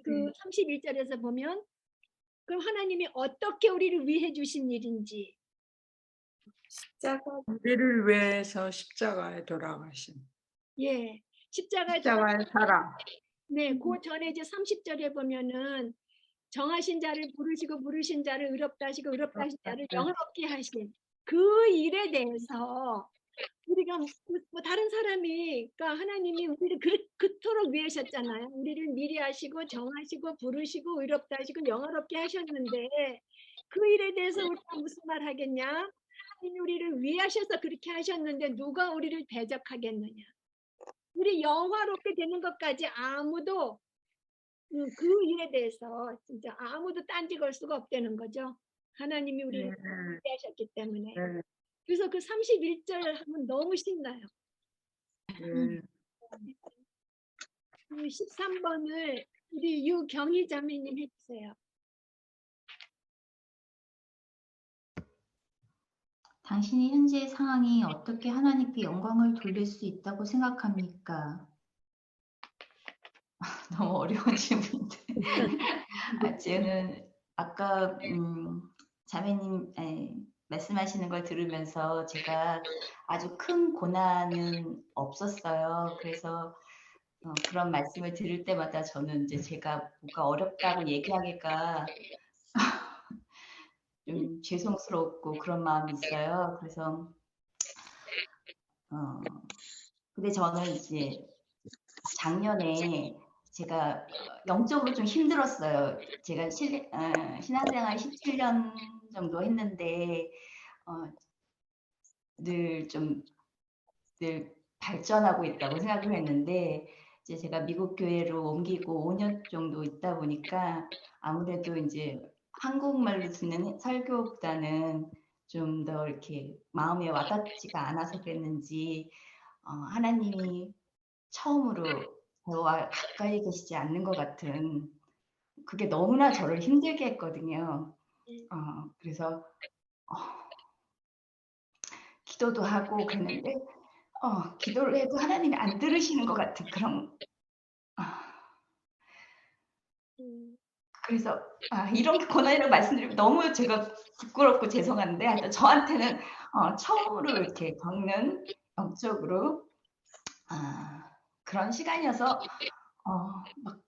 그 31절에서 보면 그럼 하나님이 어떻게 우리를 위해 주신 일인지. 우리를 위해서 십자가에 돌아가신. 예. 십자가의 사랑. 네, 그 전에 이제 30절에 보면은 정하신 자를 부르시고 부르신 자를 의롭다 하시고 의롭다 하신 자를 영화롭게 하신 그 일에 대해서 우리가 뭐 다른 사람이 그러니까 하나님이 우리를 그토록 위하셨잖아요. 우리를 미리 하시고 정하시고 부르시고 의롭다 하시고 영화롭게 하셨는데 그 일에 대해서 우리가 무슨 말 하겠냐? 하나님이 우리를 위하셔서 그렇게 하셨는데 누가 우리를 대적하겠느냐? 우리 영화롭게 되는 것까지 아무도 그 일에 대해서 진짜 아무도 딴지 걸 수가 없다는 거죠. 하나님이 우리를 위하셨기 때문에. 그래서 그 31절 하면 너무 신나요. 13번을 우리 유경희 자매님 해주세요. 당신이 현재의 상황이 어떻게 하나님께 영광을 돌릴 수 있다고 생각합니까? 너무 어려운 질문인데. 저는 아까 자매님 말씀하시는 걸 들으면서 제가 아주 큰 고난은 없었어요. 그래서 그런 말씀을 들을 때마다 저는 이제 제가 뭔가 어렵다고 얘기하기가 좀 죄송스럽고 그런 마음이 있어요. 그래서 근데 저는 이제 작년에 제가 영적으로 좀 힘들었어요. 제가 신앙생활 17년 정도 했는데 늘 발전하고 있다고 생각을 했는데 이제 제가 미국 교회로 옮기고 5년 정도 있다 보니까 아무래도 이제 한국말로 듣는 설교보다는 좀 더 이렇게 마음에 와닿지가 않아서 그랬는지 하나님이 처음으로 저와 가까이 계시지 않는 것 같은 그게 너무나 저를 힘들게 했거든요. 그래서 기도도 하고 그랬는데 기도를 해도 하나님이 안 들으시는 것 같은 그런 그래서 이런 고난이라고 말씀드리면 너무 제가 부끄럽고 죄송한데 하여튼 저한테는 처음으로 이렇게 겪는 영적으로 그런 시간이어서 막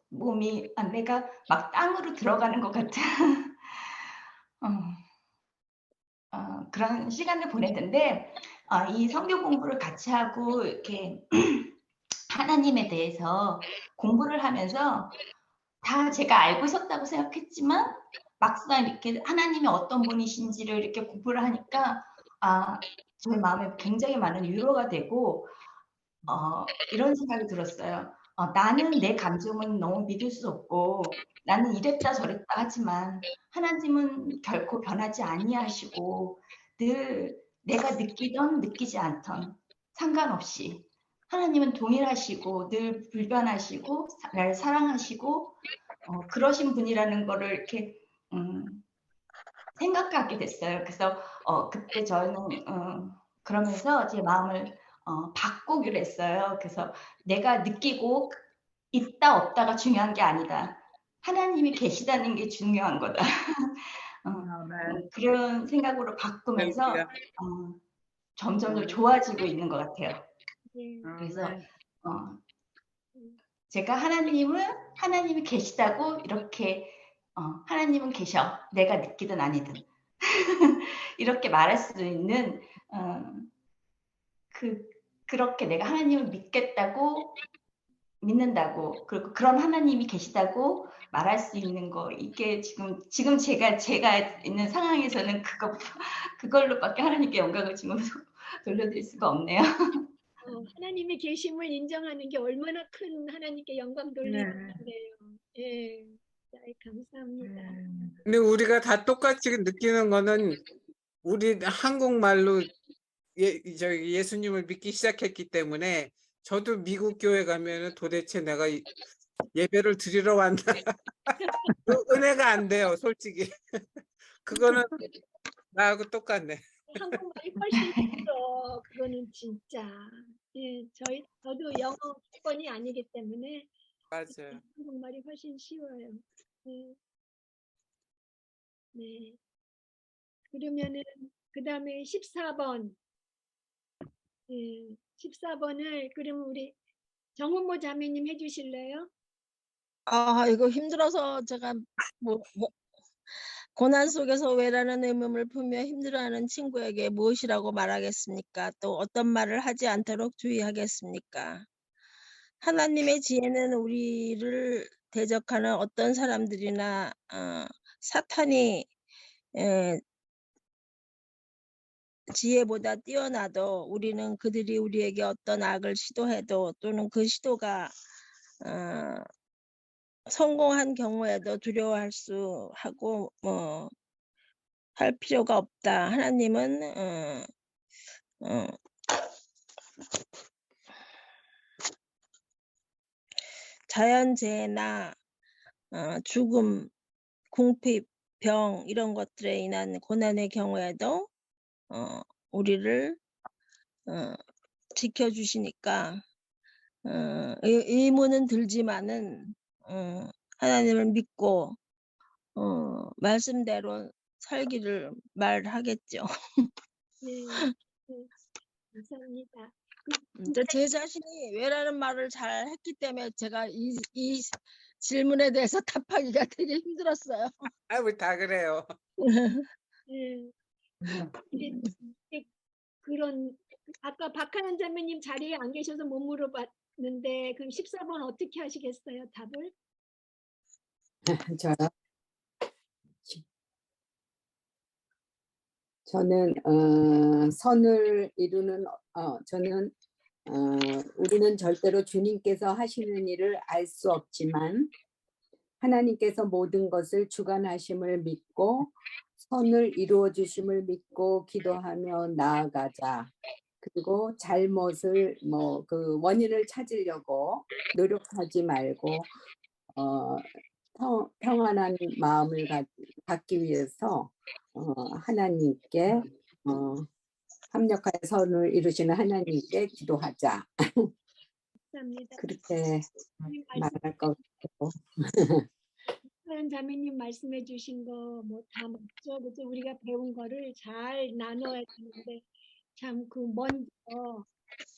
몸이 내가 막 땅으로 들어가는 것 같은 그런 시간을 보냈는데 이 성경 공부를 같이 하고 이렇게 하나님에 대해서 공부를 하면서 다 제가 알고 있었다고 생각했지만 막상 이렇게 하나님이 어떤 분이신지를 이렇게 공부를 하니까 저의 마음에 굉장히 많은 위로가 되고 이런 생각이 들었어요. 나는 내 감정은 너무 믿을 수 없고 나는 이랬다 저랬다 하지만 하나님은 결코 변하지 아니하시고 늘 내가 느끼던 느끼지 않던 상관없이 하나님은 동일하시고 늘 불변하시고 나를 사랑하시고 그러신 분이라는 거를 이렇게 생각하게 됐어요. 그래서 그때 저는 그러면서 제 마음을 바꾸기로 했어요. 그래서 내가 느끼고 있다 없다가 중요한 게 아니다. 하나님이 계시다는 게 중요한 거다. 그런 생각으로 바꾸면서 할렐루야. 점점 더 좋아지고 있는 것 같아요. 그래서 아멘. 제가 하나님이 계시다고 이렇게 하나님은 계셔. 내가 느끼든 아니든 이렇게 말할 수 있는 그렇게 내가 하나님을 믿는다고 그리고 그런 하나님이 계시다고 말할 수 있는 거 이게 지금 제가 있는 상황에서는 그걸로밖에 하나님께 영광을 지금 돌려드릴 수가 없네요. 하나님의 계심을 인정하는 게 얼마나 큰 하나님께 영광 돌리는 건데요. 예, 감사합니다. 근데 우리가 다 똑같이 느끼는 거는 우리 한국말로 예수님을 믿기 시작했기 때문에 저도 미국 교회 가면은 도대체 내가 예배를 드리러 왔나 은혜가 안 돼요, 솔직히. 그거는 나하고 똑같네. 한국말이 훨씬 쉽죠. 그거는 진짜. 예, 저도 영어 기본이 아니기 때문에 맞아요. 한국말이 훨씬 쉬워요. 네. 네. 그러면은 그다음에 14번. 예, 14번을 그럼 우리 정은모 자매님 해주실래요? 이거 힘들어서 제가 고난 속에서 왜라는 의문을 품며 힘들어하는 친구에게 무엇이라고 말하겠습니까? 또 어떤 말을 하지 않도록 주의하겠습니까? 하나님의 지혜는 우리를 대적하는 어떤 사람들이나 사탄이 지혜보다 뛰어나도 우리는 그들이 우리에게 어떤 악을 시도해도 또는 그 시도가 성공한 경우에도 두려워할 수 하고 할 필요가 없다. 하나님은 자연재해나 죽음, 궁핍, 병 이런 것들에 인한 고난의 경우에도 우리를 지켜주시니까 의문은 들지만은 하나님을 믿고 말씀대로 살기를 말하겠죠. 네, 감사합니다. 제 자신이 왜라는 말을 잘 했기 때문에 제가 이 질문에 대해서 답하기가 되게 힘들었어요. 우리 다 그래요. 네. 그런 아까 박하연 자매님 자리에 안 계셔서 못 물어봤는데 그럼 14번 어떻게 하시겠어요? 답을? 저는 선을 이루는 저는 우리는 절대로 주님께서 하시는 일을 알 수 없지만 하나님께서 모든 것을 주관하심을 믿고 선을 이루어 주심을 믿고 기도하며 나아가자. 그리고 잘못을 그 원인을 찾으려고 노력하지 말고 평안한 마음을 갖기 위해서 하나님께 합력하여 선을 이루시는 하나님께 기도하자. 감사합니다. 그렇게 말할 것 같고. 하연 자매님 말씀해 주신 거 뭐 다 맞죠? 그죠? 우리가 배운 거를 잘 나눠야 되는데 참 그 먼저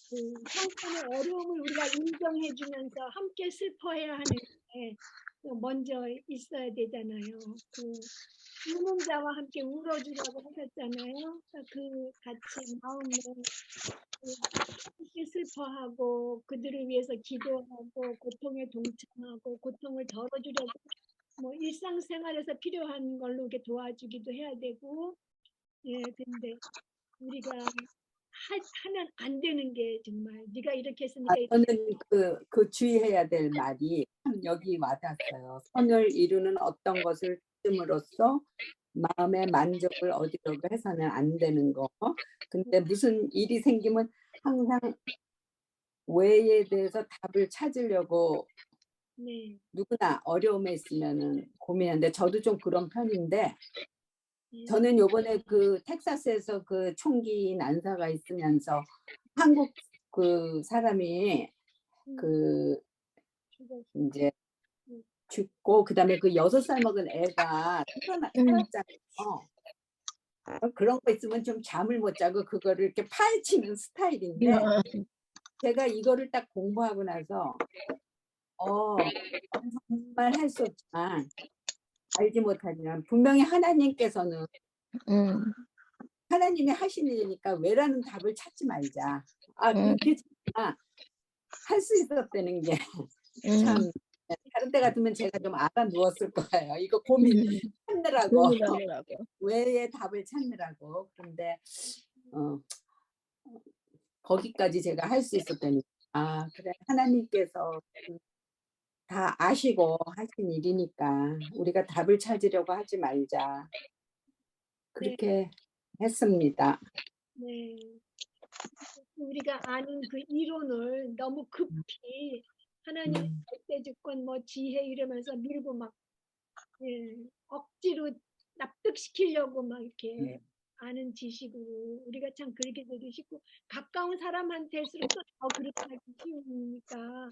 그 형편의 어려움을 우리가 인정해 주면서 함께 슬퍼해야 하는데 또 먼저 있어야 되잖아요. 그 우는 자와 함께 울어주라고 하셨잖아요. 그러니까 그 같이 마음을 함께 슬퍼하고 그들을 위해서 기도하고 고통에 동참하고 고통을 덜어주려고 뭐 일상생활에서 필요한 걸로 이렇게 도와주기도 해야 되고, 예, 근데 우리가 하면 안 되는 게 정말 네가 이렇게 했으니까 저는 그 주의해야 될 말이 참 여기 와닿았어요. 선을 이루는 어떤 것을 씀으로써 마음의 만족을 얻으려고 해서는 안 되는 거. 근데 무슨 일이 생기면 항상 왜에 대해서 답을 찾으려고 네, 누구나 어려움에 있으면은 고민하는데 저도 좀 그런 편인데 예, 저는 요번에 그 텍사스에서 그 총기 난사가 있으면서 한국 그 사람이 그 죽었- 이제 음. 죽고 그다음에 그 6살 먹은 애가 살았잖아요. 그런 거 있으면 좀 잠을 못 자고 그거를 이렇게 파헤치는 스타일인데 제가 이거를 딱 공부하고 나서 정말 할 수 없지만 알지 못하지만 분명히 하나님께서는 하나님이 하시는 일이니까 왜라는 답을 찾지 말자. 그렇게 할 수 있었다는 게 참 다른 때 같으면 제가 좀 알아 누웠을 거예요. 이거 고민 찾느라고 고민하느라고. 왜의 답을 찾느라고. 그런데 거기까지 제가 할 수 있었다니 그래 하나님께서 다 아시고 하신 일이니까 우리가 답을 찾으려고 하지 말자. 그렇게 했습니다. 네. 우리가 아는 그 이론을 너무 급히 하나님의 절대 주권 뭐 지혜 이러면서 밀고 막 억지로 납득시키려고 막 이렇게 아는 지식으로 우리가 참 그렇게 되기 쉽고 가까운 사람한테일수록 또 더 그렇게 하기 쉬우니까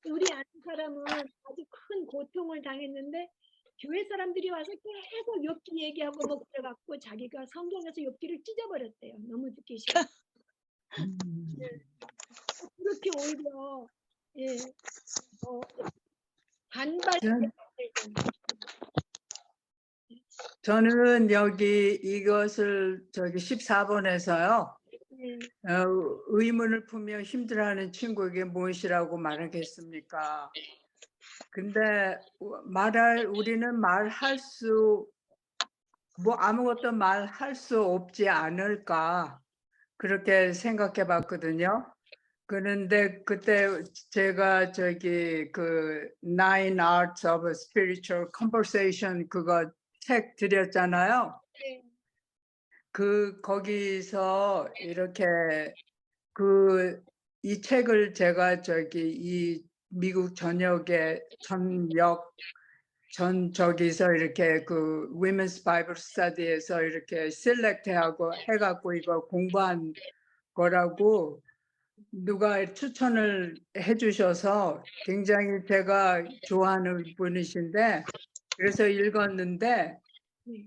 우리 아는 사람은 아주 큰 고통을 당했는데 교회 사람들이 와서 계속 욥기 얘기하고 뭐 그래갖고 자기가 성경에서 욥기를 찢어버렸대요. 너무 듣기 싫어. 그렇게 오히려 반발이 되잖아요. 저는 여기 이것을 저기 14번에서요. 의문을 품며 힘들어하는 친구에게 무엇이라고 말하겠습니까? 근데 우리는 말할 수 아무것도 말할 수 없지 않을까 그렇게 생각해 봤거든요. 그런데 그때 제가 저기 그 Nine Arts of Spiritual Conversation 그거 책 드렸잖아요. 거기서 이렇게 이 책을 제가 저기 이 미국 전역에 저기서 이렇게 그 Women's Bible Study에서 이렇게 셀렉트하고 해갖고 이거 공부한 거라고 누가 추천을 해주셔서 굉장히 제가 좋아하는 분이신데 그래서 읽었는데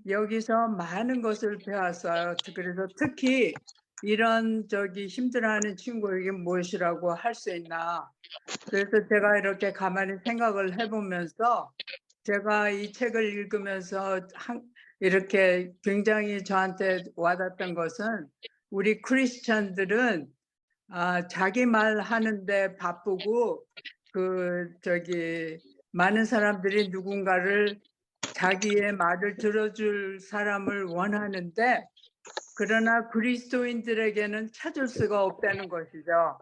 여기서 많은 것을 배웠어요. 그래서 특히 이런 저기 힘들어하는 친구에게 무엇이라고 할 수 있나. 그래서 제가 이렇게 가만히 생각을 해보면서 제가 이 책을 읽으면서 이렇게 굉장히 저한테 와닿았던 것은 우리 크리스천들은 자기 말 하는데 바쁘고 많은 사람들이 누군가를 자기의 말을 들어줄 사람을 원하는데 그러나 그리스도인들에게는 찾을 수가 없다는 것이죠.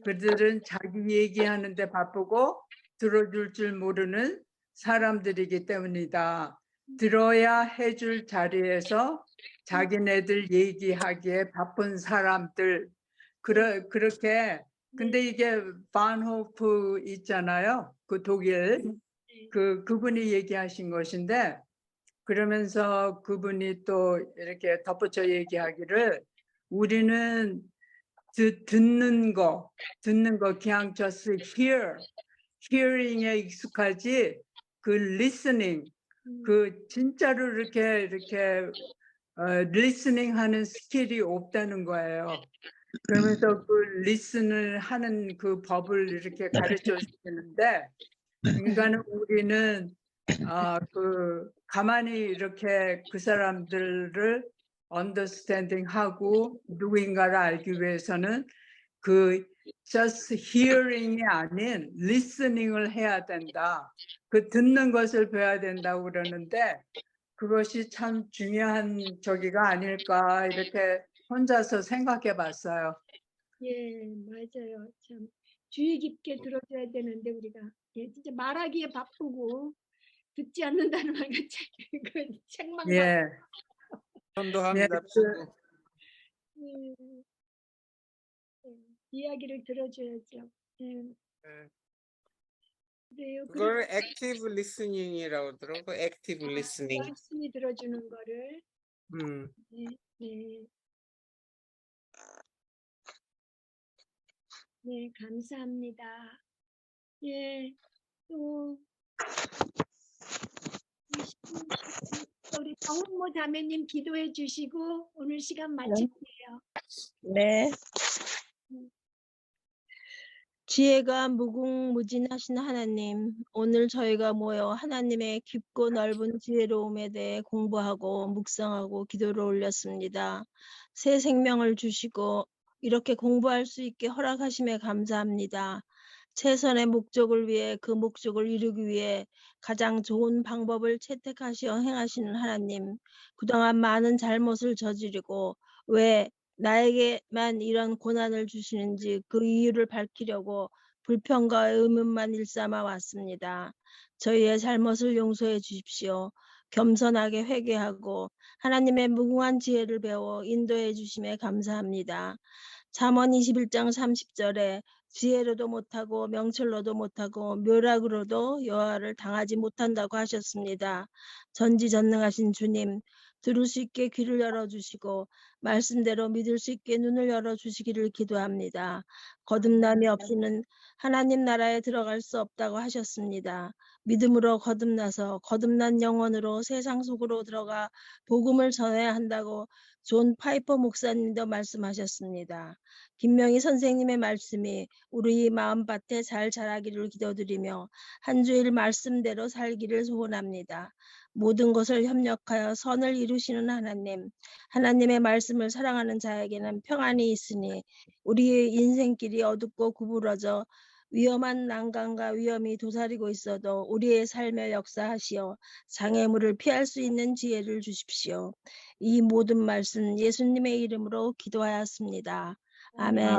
그들은 자기 얘기하는데 바쁘고 들어줄 줄 모르는 사람들이기 때문이다. 들어야 해줄 자리에서 자기네들 얘기하기에 바쁜 사람들 그렇게 근데 이게 반호프 있잖아요. 그 독일 그분이 얘기하신 것인데 그러면서 그분이 또 이렇게 덧붙여 얘기하기를 우리는 듣는 거 그냥 just hearing에 익숙하지 그 listening 그 진짜로 이렇게 listening 하는 스킬이 없다는 거예요. 그러면서 그 listen을 하는 그 법을 이렇게 가르쳐 주시는데 인간은 우리는 그 가만히 이렇게 그 사람들을 understanding 하고 누구인가를 알기 위해서는 그 just hearing이 아닌 listening을 해야 된다. 그 듣는 것을 배워야 된다고 그러는데 그것이 참 중요한 저기가 아닐까 이렇게 혼자서 생각해 봤어요. 예, 맞아요. 참 주의 깊게 들어줘야 되는데 우리가 진짜 말하기에 바쁘고 듣지 않는다는 말 같이 그 책망 예. 전도합니다. 이야기를 들어줘야죠. 그래요. 그걸 active listening이라고 그러더라고. active listening. 열심히 들어주는 거를. 네, 감사합니다. 예, 또 우리 정은모 자매님 기도해 주시고 오늘 시간 마칠게요. 네. 지혜가 무궁무진하신 하나님, 오늘 저희가 모여 하나님의 깊고 넓은 지혜로움에 대해 공부하고 묵상하고 기도를 올렸습니다. 새 생명을 주시고 이렇게 공부할 수 있게 허락하심에 감사합니다. 최선의 목적을 위해 그 목적을 이루기 위해 가장 좋은 방법을 채택하시어 행하시는 하나님, 그동안 많은 잘못을 저지르고 왜 나에게만 이런 고난을 주시는지 그 이유를 밝히려고 불평과 의문만 일삼아 왔습니다. 저희의 잘못을 용서해 주십시오. 겸손하게 회개하고 하나님의 무궁한 지혜를 배워 인도해 주심에 감사합니다. 잠언 21장 30절에 지혜로도 못하고 명철로도 못하고 묘락으로도 여호와를 당하지 못한다고 하셨습니다. 전지전능하신 주님, 들을 수 있게 귀를 열어주시고 말씀대로 믿을 수 있게 눈을 열어주시기를 기도합니다. 거듭남이 없이는 하나님 나라에 들어갈 수 없다고 하셨습니다. 믿음으로 거듭나서 거듭난 영혼으로 세상 속으로 들어가 복음을 전해야 한다고 존 파이퍼 목사님도 말씀하셨습니다. 김명희 선생님의 말씀이 우리 마음밭에 잘 자라기를 기도드리며 한 주일 말씀대로 살기를 소원합니다. 모든 것을 협력하여 선을 이루시는 하나님, 하나님의 말씀을 사랑하는 자에게는 평안이 있으니 우리의 인생길이 어둡고 구부러져 위험한 난간과 위험이 도사리고 있어도 우리의 삶에 역사하시어 장애물을 피할 수 있는 지혜를 주십시오. 이 모든 말씀 예수님의 이름으로 기도하였습니다. 아멘.